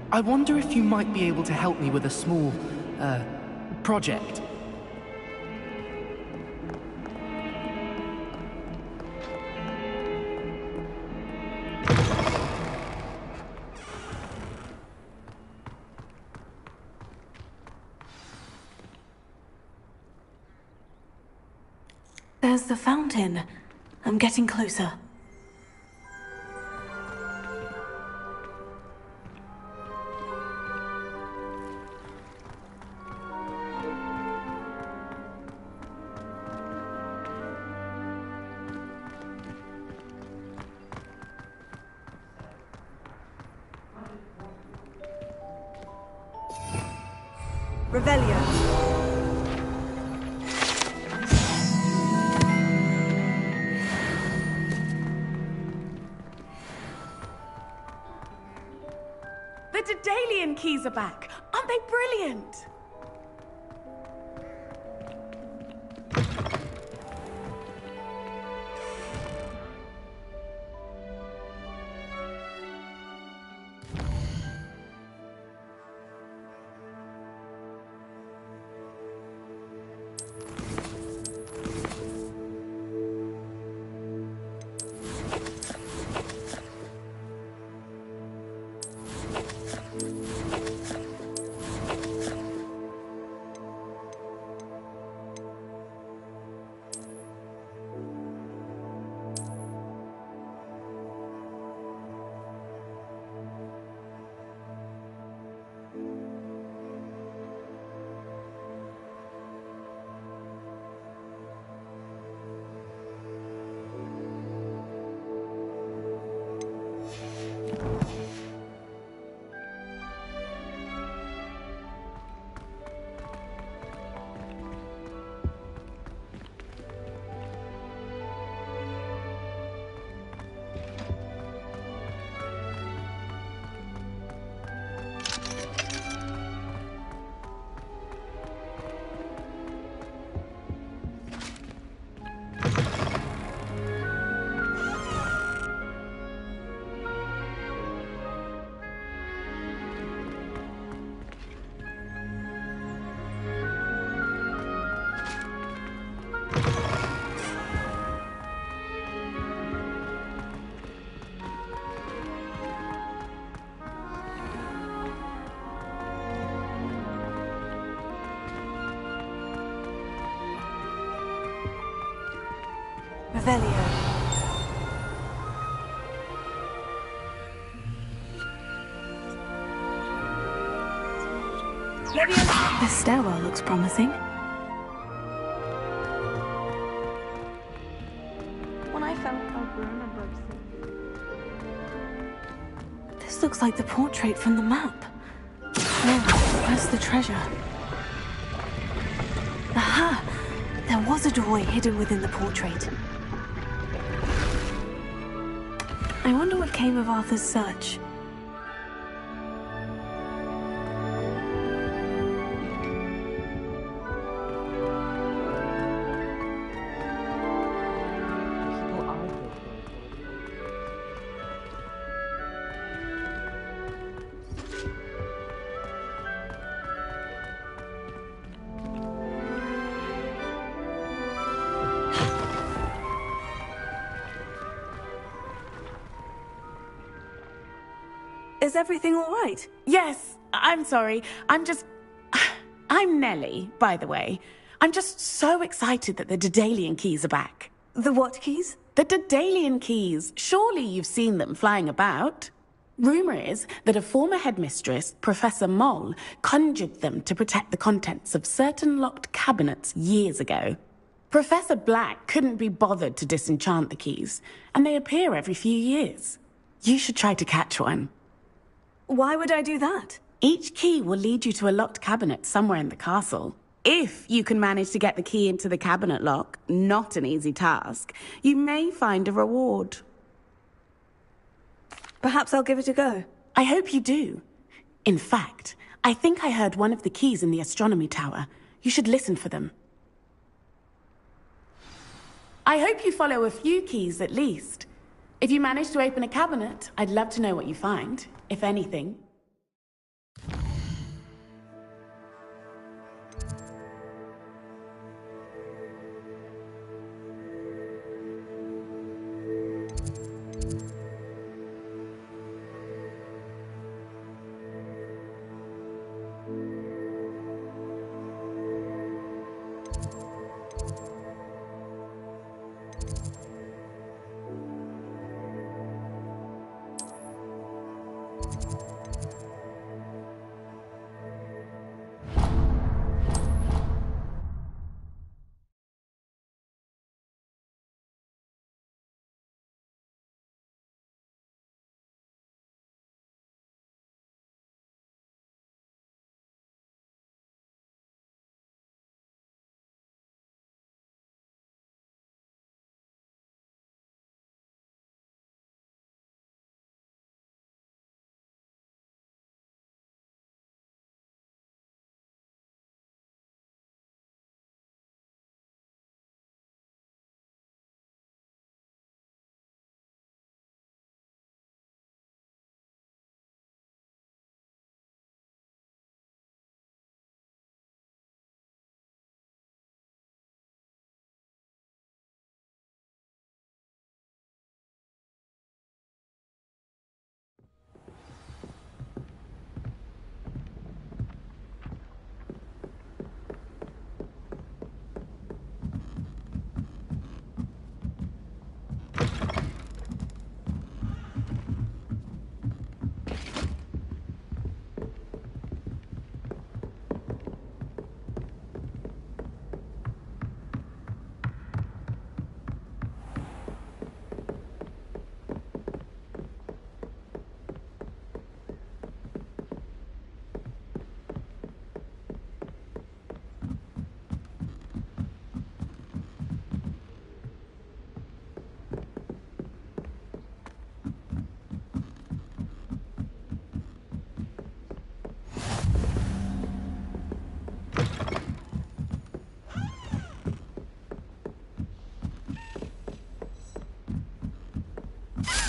I wonder if you might be able to help me with a small, project. There's the fountain. I'm getting closer. Revelio. The Daedalian keys are back. Aren't they brilliant? Revelio. The stairwell looks promising. When I fell, I remember. This looks like the portrait from the map. Now, where's the treasure? Aha! There was a doorway hidden within the portrait. I wonder what came of Arthur's search. Is everything all right? Yes, I'm sorry. I'm Nellie, by the way. I'm just so excited that the Daedalian keys are back. The what keys? The Daedalian keys. Surely you've seen them flying about. Rumour is that a former headmistress, Professor Moll, conjured them to protect the contents of certain locked cabinets years ago. Professor Black couldn't be bothered to disenchant the keys, and they appear every few years. You should try to catch one. Why would I do that? Each key will lead you to a locked cabinet somewhere in the castle. If you can manage to get the key into the cabinet lock, not an easy task, you may find a reward. Perhaps I'll give it a go. I hope you do. In fact, I think I heard one of the keys in the astronomy tower. You should listen for them. I hope you follow a few keys at least. If you manage to open a cabinet, I'd love to know what you find, if anything.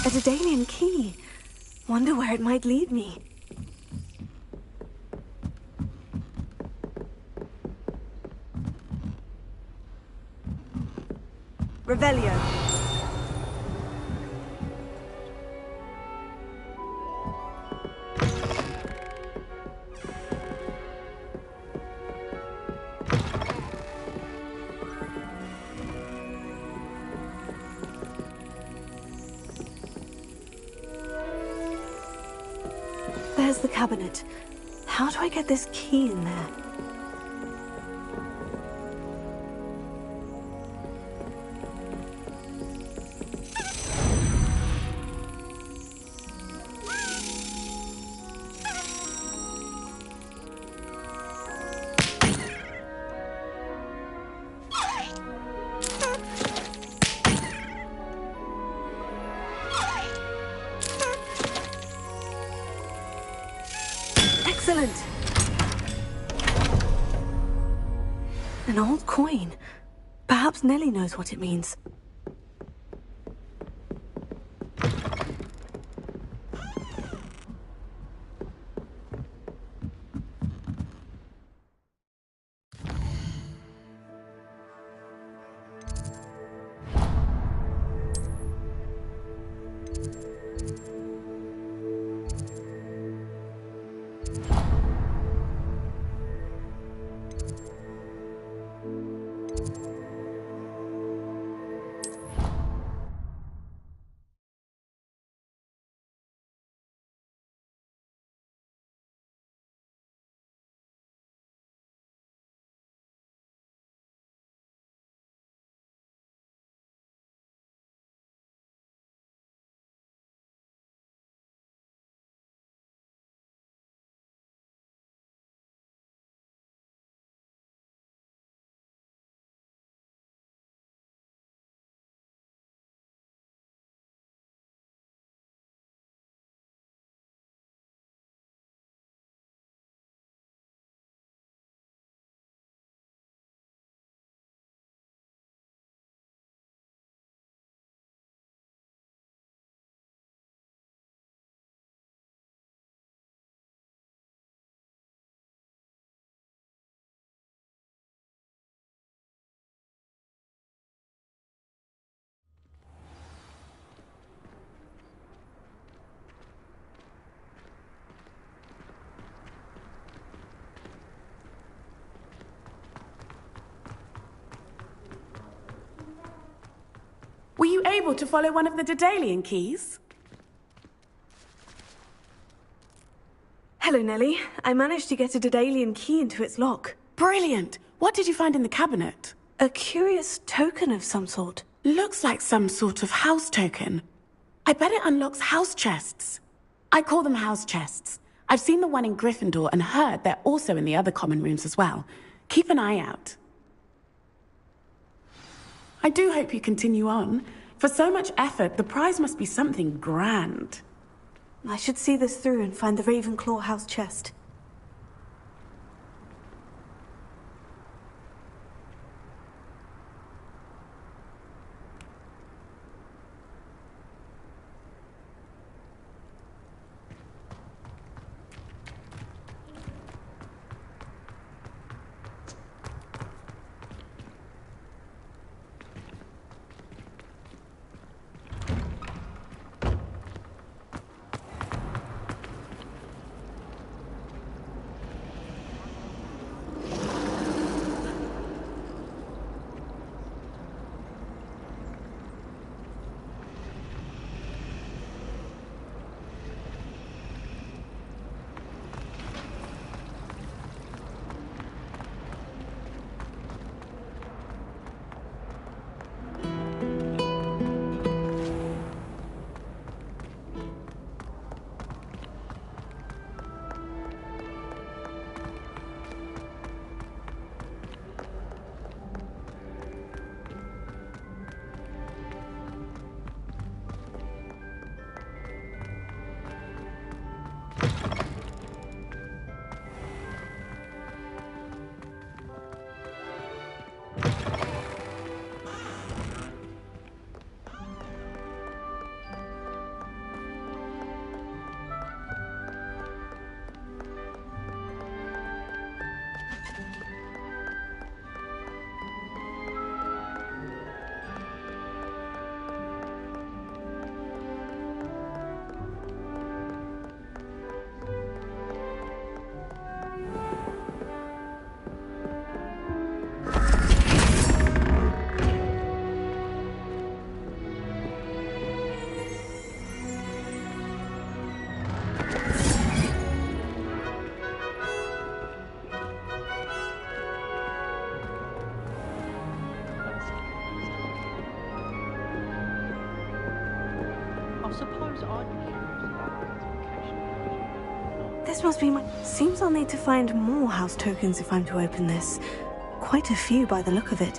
A Daedalian key. Wonder where it might lead me. Revelio. There's the cabinet. How do I get this key in there? Excellent! An old coin. Perhaps Nellie knows what it means. Were you able to follow one of the Daedalian keys? Hello, Nellie. I managed to get a Daedalian key into its lock. Brilliant! What did you find in the cabinet? A curious token of some sort. Looks like some sort of house token. I bet it unlocks house chests. I call them house chests. I've seen the one in Gryffindor and heard they're also in the other common rooms as well. Keep an eye out. I do hope you continue on. For so much effort, the prize must be something grand. I should see this through and find the Ravenclaw house chest. I suppose I'd be curious about identification. This must be my... Seems I'll need to find more house tokens if I'm to open this. Quite a few by the look of it.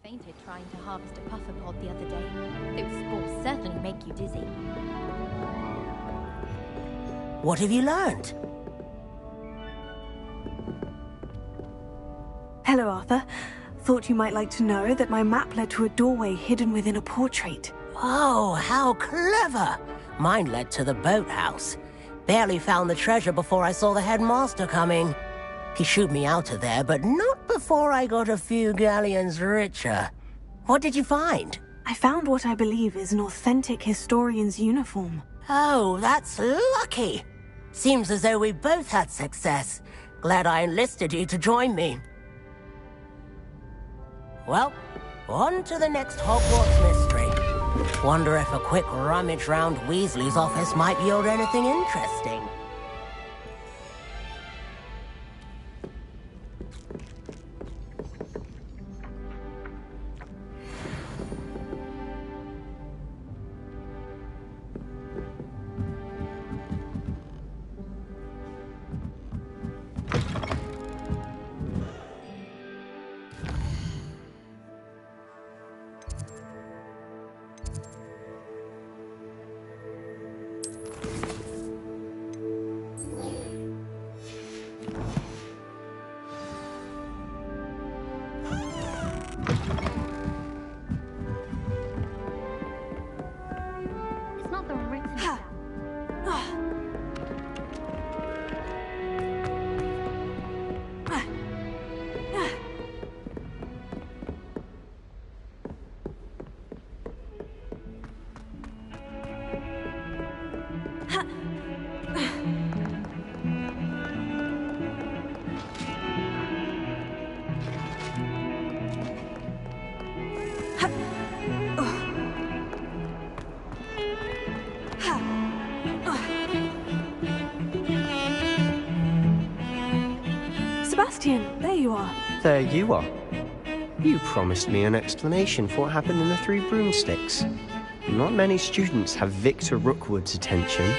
Fainted trying to harvest a puffer pod the other day. Those spores certainly make you dizzy. What have you learned? Hello, Arthur. Thought you might like to know that my map led to a doorway hidden within a portrait. Oh, how clever! Mine led to the boathouse. Barely found the treasure before I saw the headmaster coming. He shooed me out of there, but not before I got a few galleons richer. What did you find? I found what I believe is an authentic historian's uniform. Oh, that's lucky. Seems as though we both had success. Glad I enlisted you to join me. Well, on to the next Hogwarts mystery. Wonder if a quick rummage round Weasley's office might yield anything interesting. There you are. There you are. You promised me an explanation for what happened in the Three Broomsticks. Not many students have Victor Rookwood's attention.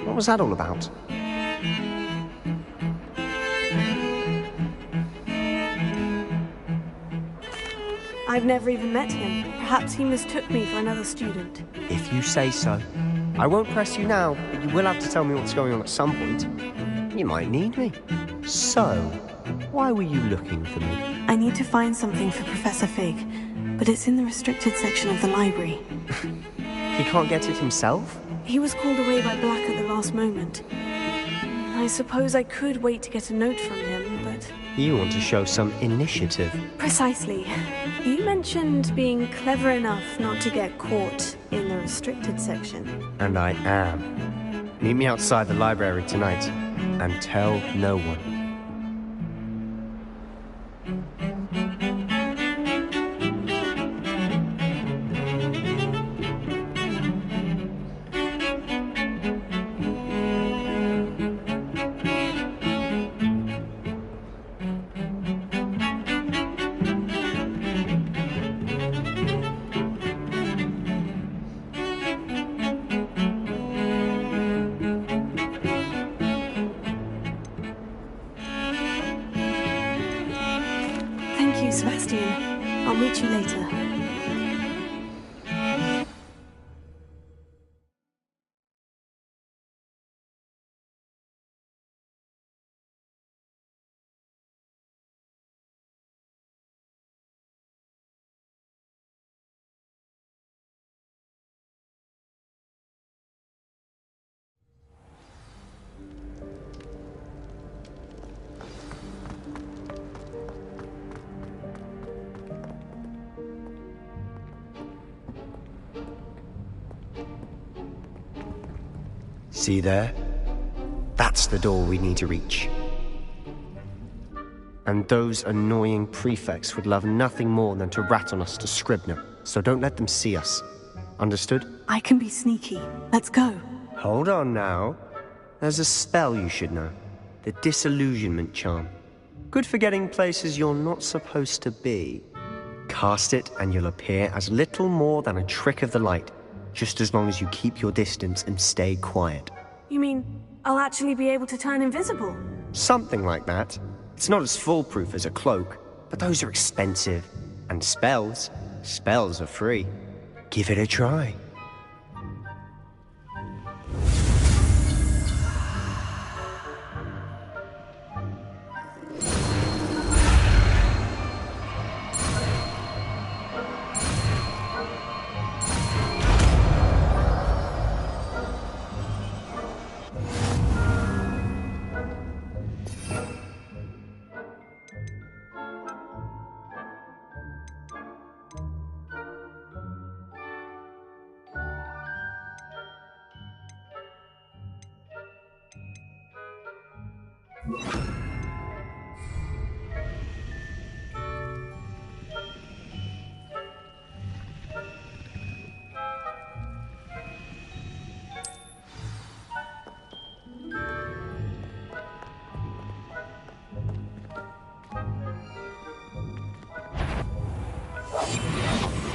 What was that all about? I've never even met him. Perhaps he mistook me for another student. If you say so. I won't press you now, but you will have to tell me what's going on at some point. You might need me. So, why were you looking for me? I need to find something for Professor Fig, but it's in the restricted section of the library. He can't get it himself? He was called away by Black at the last moment. I suppose I could wait to get a note from him, but... You want to show some initiative. Precisely. You mentioned being clever enough not to get caught in the restricted section. And I am. Meet me outside the library tonight, and tell no one. Sebastian. I'll meet you later. See there? That's the door we need to reach. And those annoying prefects would love nothing more than to rat on us to Scribner, so don't let them see us. Understood? I can be sneaky. Let's go. Hold on now. There's a spell you should know. The Disillusionment Charm. Good for getting places you're not supposed to be. Cast it and you'll appear as little more than a trick of the light, just as long as you keep your distance and stay quiet. You mean I'll actually be able to turn invisible? Something like that. It's not as foolproof as a cloak, but those are expensive. And spells are free. Give it a try.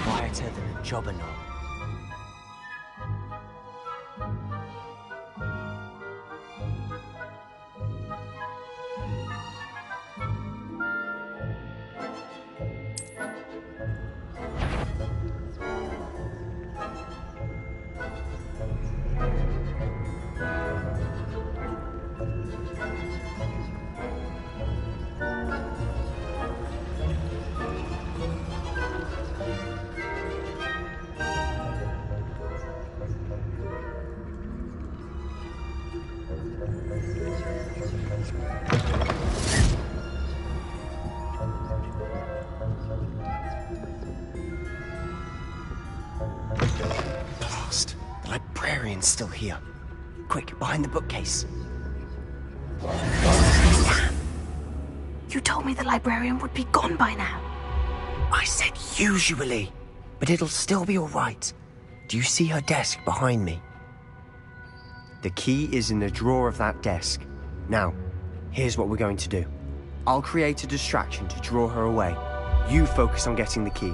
Quieter than a jobberknoll. Blast! The librarian's still here. Quick, behind the bookcase. You told me the librarian would be gone by now. I said usually, but it'll still be all right. Do you see her desk behind me? The key is in the drawer of that desk. Now, here's what we're going to do. I'll create a distraction to draw her away. You focus on getting the key.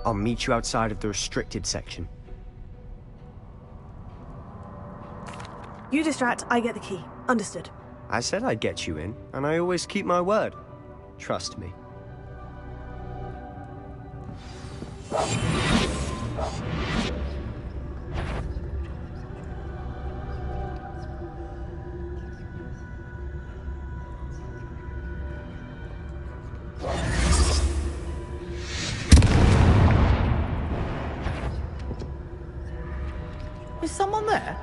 I'll meet you outside of the restricted section. You distract, I get the key. Understood. I said I'd get you in, and I always keep my word. Trust me. Is someone there?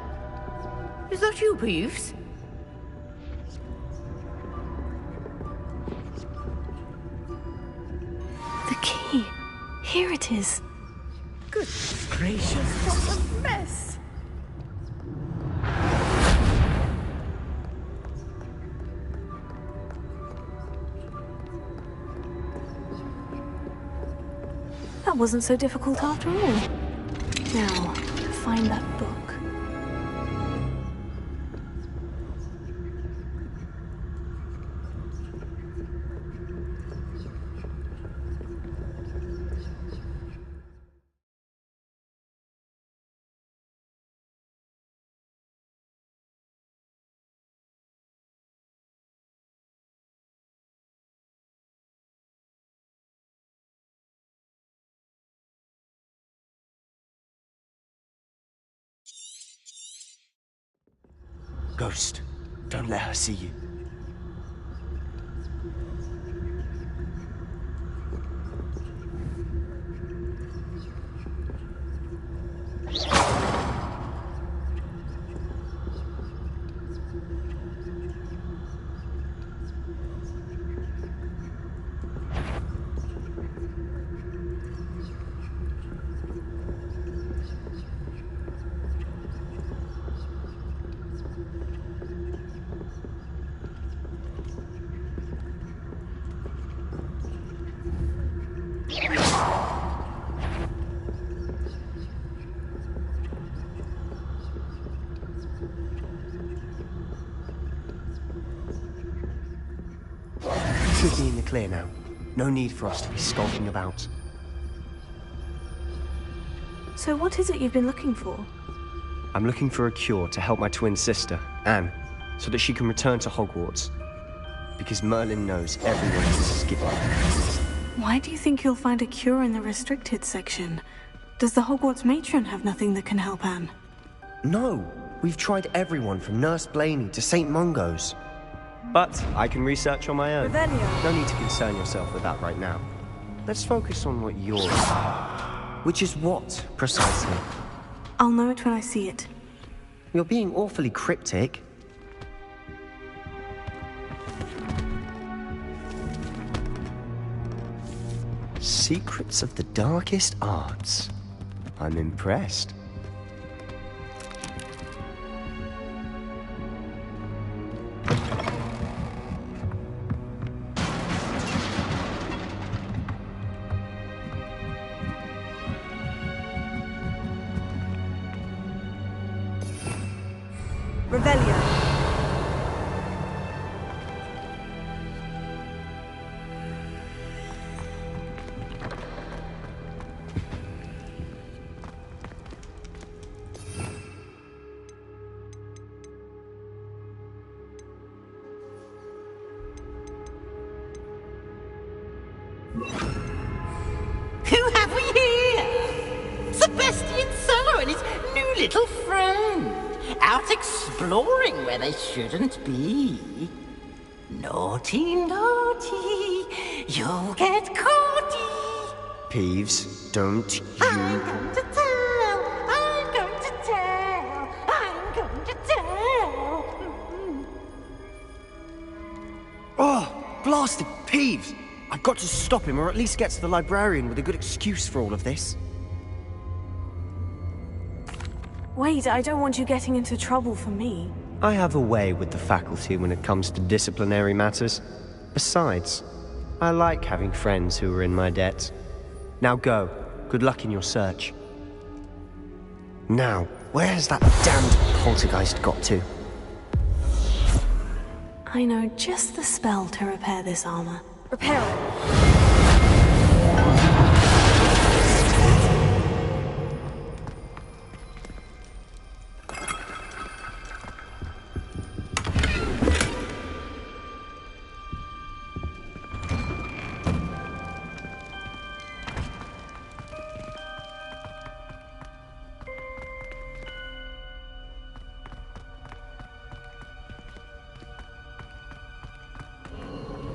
Is that you, Peeves? The key. Here it is. Good gracious, what a mess! That wasn't so difficult after all. Now, find that book. Ghost, don't let her see you. Should be in the clear now. No need for us to be skulking about. So what is it you've been looking for? I'm looking for a cure to help my twin sister, Anne, so that she can return to Hogwarts. Because Merlin knows everyone else is giving up. Why do you think you'll find a cure in the restricted section? Does the Hogwarts matron have nothing that can help Anne? No, we've tried everyone from Nurse Blaney to St. Mungo's. But I can research on my own. Revelio. No need to concern yourself with that right now. Let's focus on what you're Which is what, precisely? I'll know it when I see it. You're being awfully cryptic. Secrets of the darkest arts. I'm impressed. Revelio. Who have we here? Sebastian Sallow and his new little friend. Out exploring where they shouldn't be. Naughty, naughty, you'll get caughty. Peeves, don't you... I'm going to tell, I'm going to tell, I'm going to tell. Oh, blasted Peeves! I've got to stop him, or at least get to the librarian with a good excuse for all of this. Wait, I don't want you getting into trouble for me. I have a way with the faculty when it comes to disciplinary matters. Besides, I like having friends who are in my debt. Now go. Good luck in your search. Now, where has that damned poltergeist got to? I know just the spell to repair this armor. Repair it.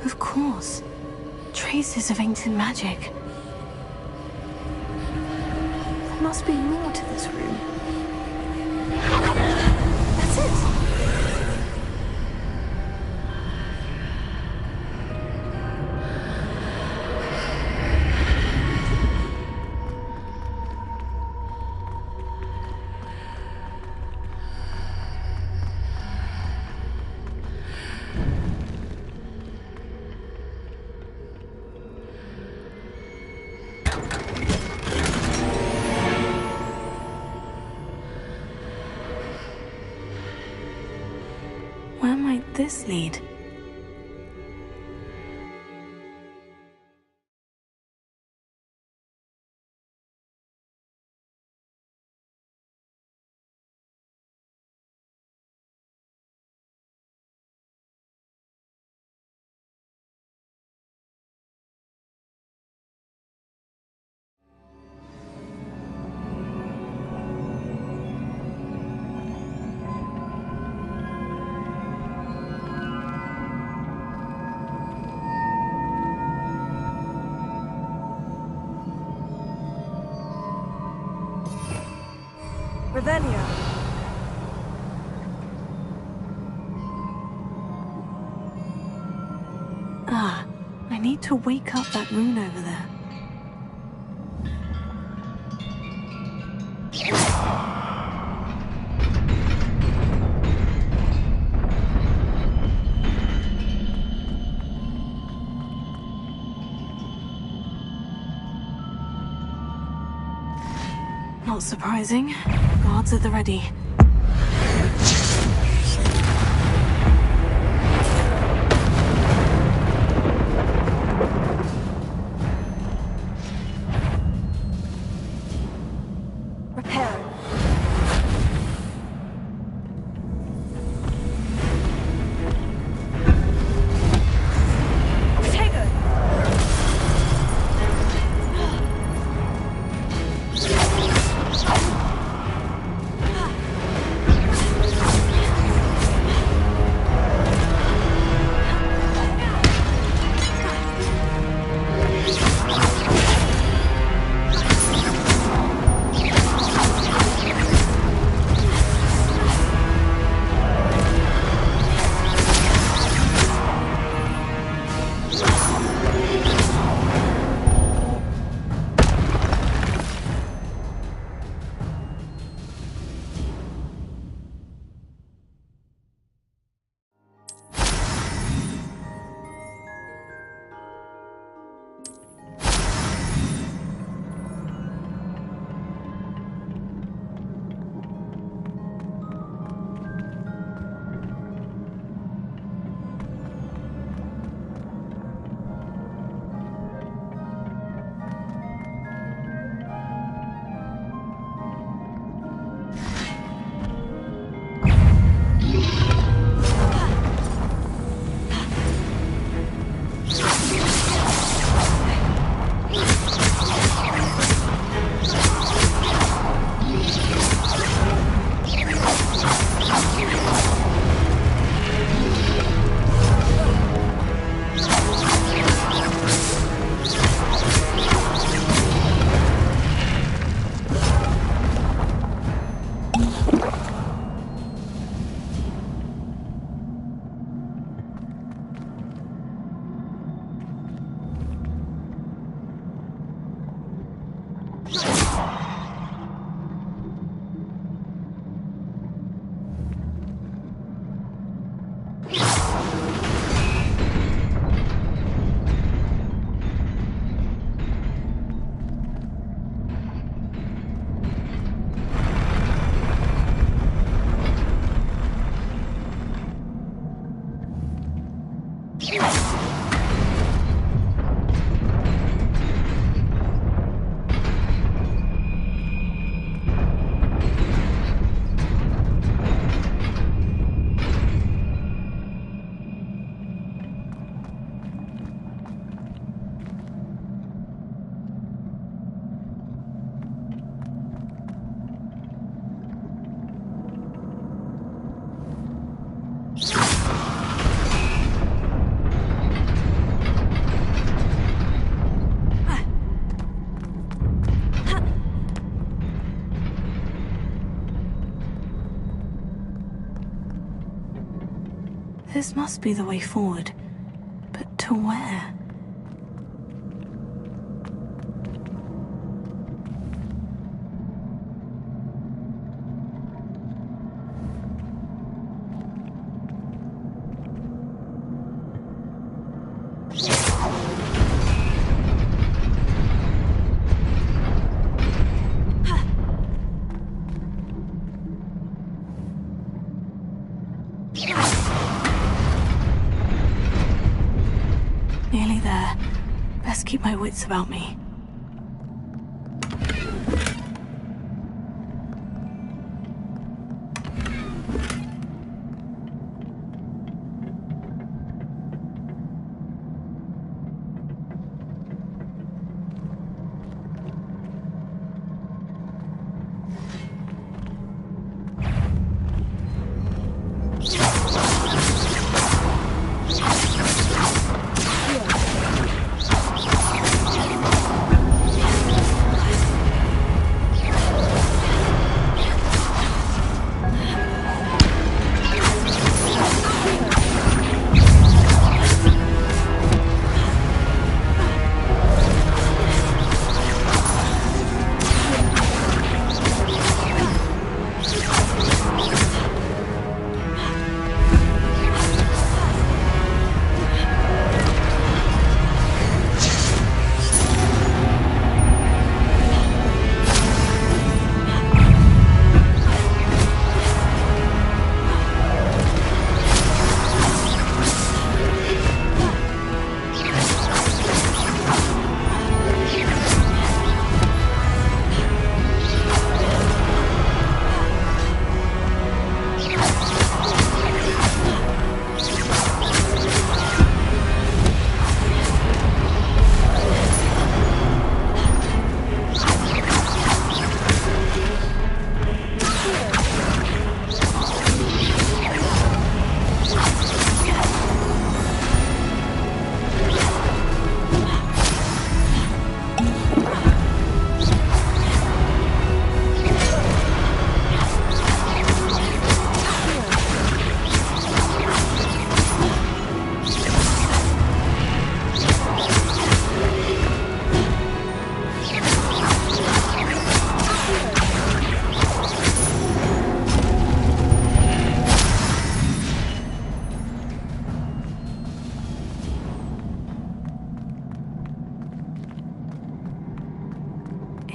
Of course. Traces of ancient magic. There must be more to this room. That's it! Where might this lead? Revelio. Ah, I need to wake up that rune over there. Not surprising. Guards at the ready. This must be the way forward. But to where? Nearly there. Best keep my wits about me.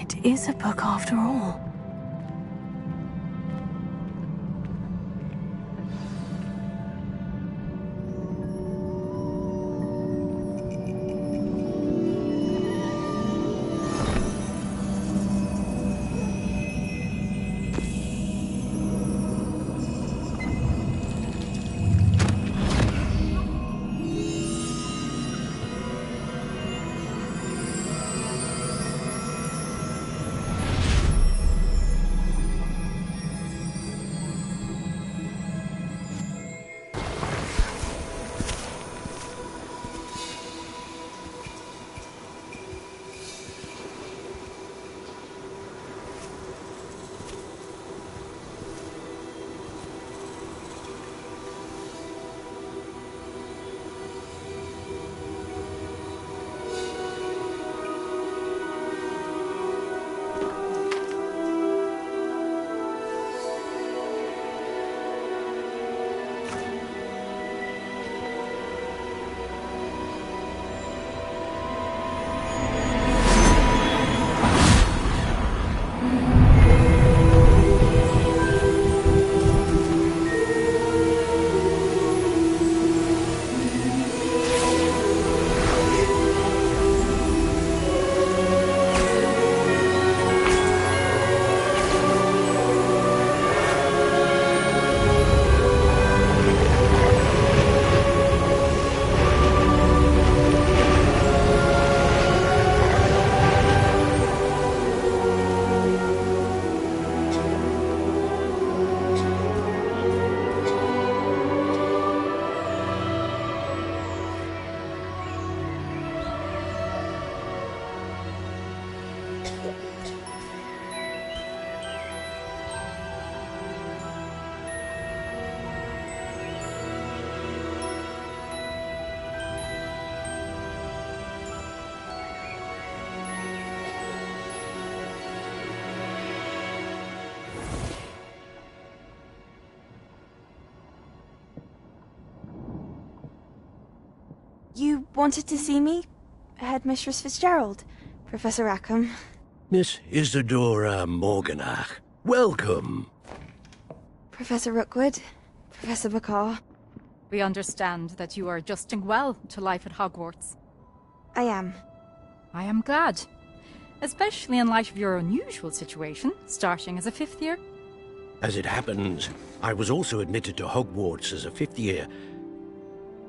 It is a book after all. You wanted to see me? Headmistress Fitzgerald, Professor Rackham. Miss Isadora Morganach, welcome. Professor Rookwood, Professor Bakar. We understand that you are adjusting well to life at Hogwarts. I am. I am glad. Especially in light of your unusual situation, starting as a 5th year. As it happens, I was also admitted to Hogwarts as a 5th year.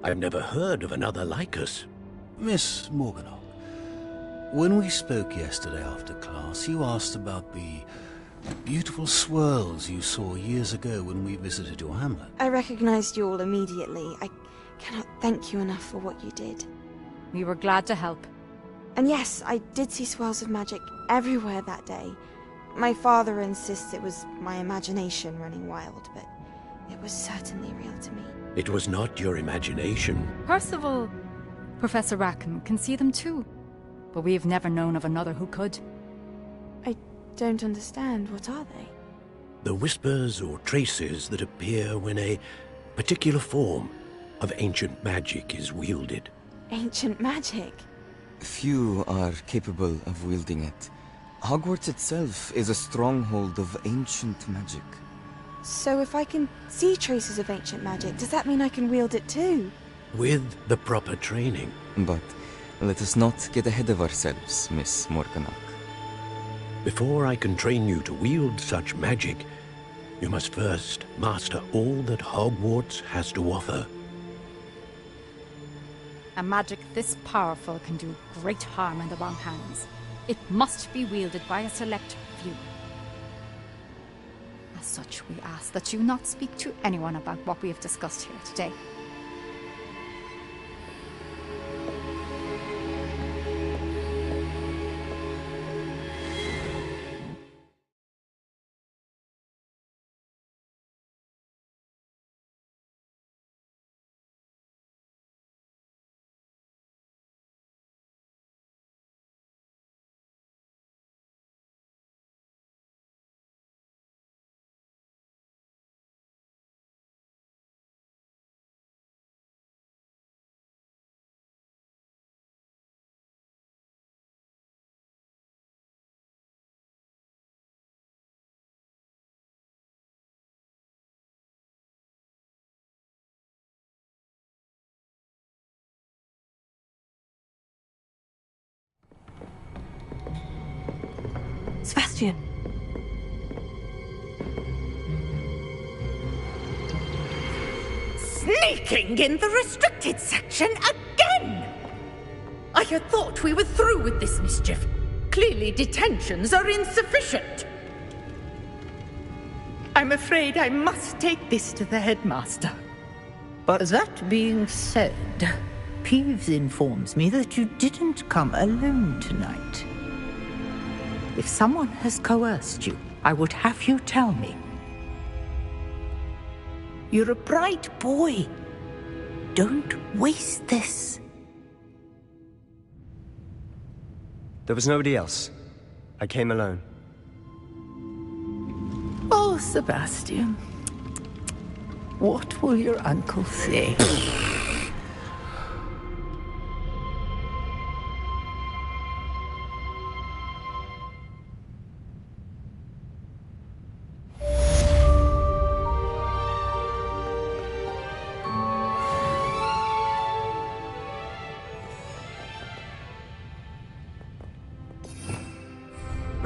I've never heard of another like us. Miss Morganach, when we spoke yesterday after class, you asked about the beautiful swirls you saw years ago when we visited your hamlet. I recognized you all immediately. I cannot thank you enough for what you did. We were glad to help. And yes, I did see swirls of magic everywhere that day. My father insists it was my imagination running wild, but it was certainly real to me. It was not your imagination. Percival, Professor Rackham can see them too. But we have never known of another who could. I don't understand. What are they? The whispers or traces that appear when a particular form of ancient magic is wielded. Ancient magic? Few are capable of wielding it. Hogwarts itself is a stronghold of ancient magic. So if I can see traces of ancient magic, does that mean I can wield it too? With the proper training. But let us not get ahead of ourselves, Miss Morganach. Before I can train you to wield such magic, you must first master all that Hogwarts has to offer. A magic this powerful can do great harm in the wrong hands. It must be wielded by a select few. As such, we ask that you not speak to anyone about what we have discussed here today. Sebastian. Sneaking in the restricted section again! I had thought we were through with this mischief. Clearly detentions are insufficient. I'm afraid I must take this to the headmaster. But that being said, Peeves informs me that you didn't come alone tonight. If someone has coerced you, I would have you tell me. You're a bright boy. Don't waste this. There was nobody else. I came alone. Oh, Sebastian. What will your uncle say?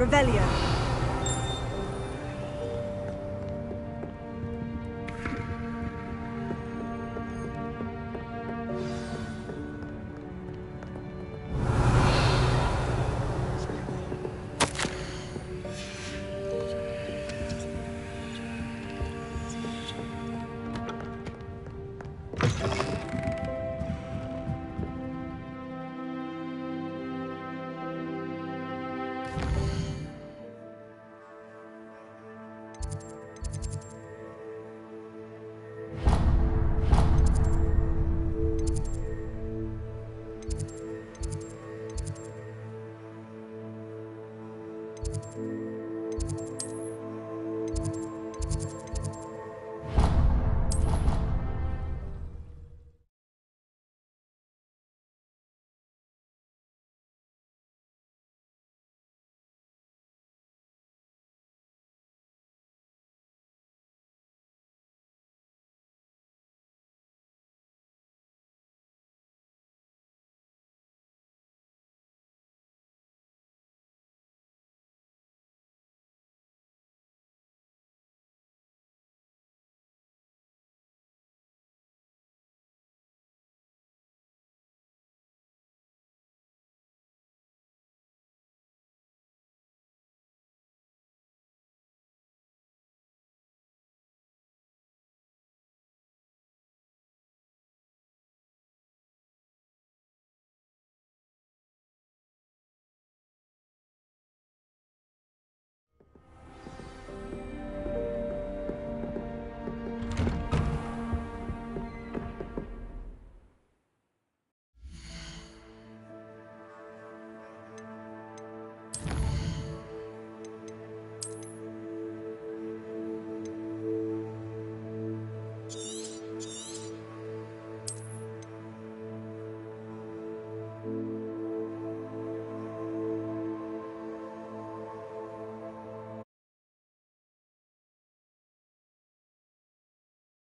Revelio.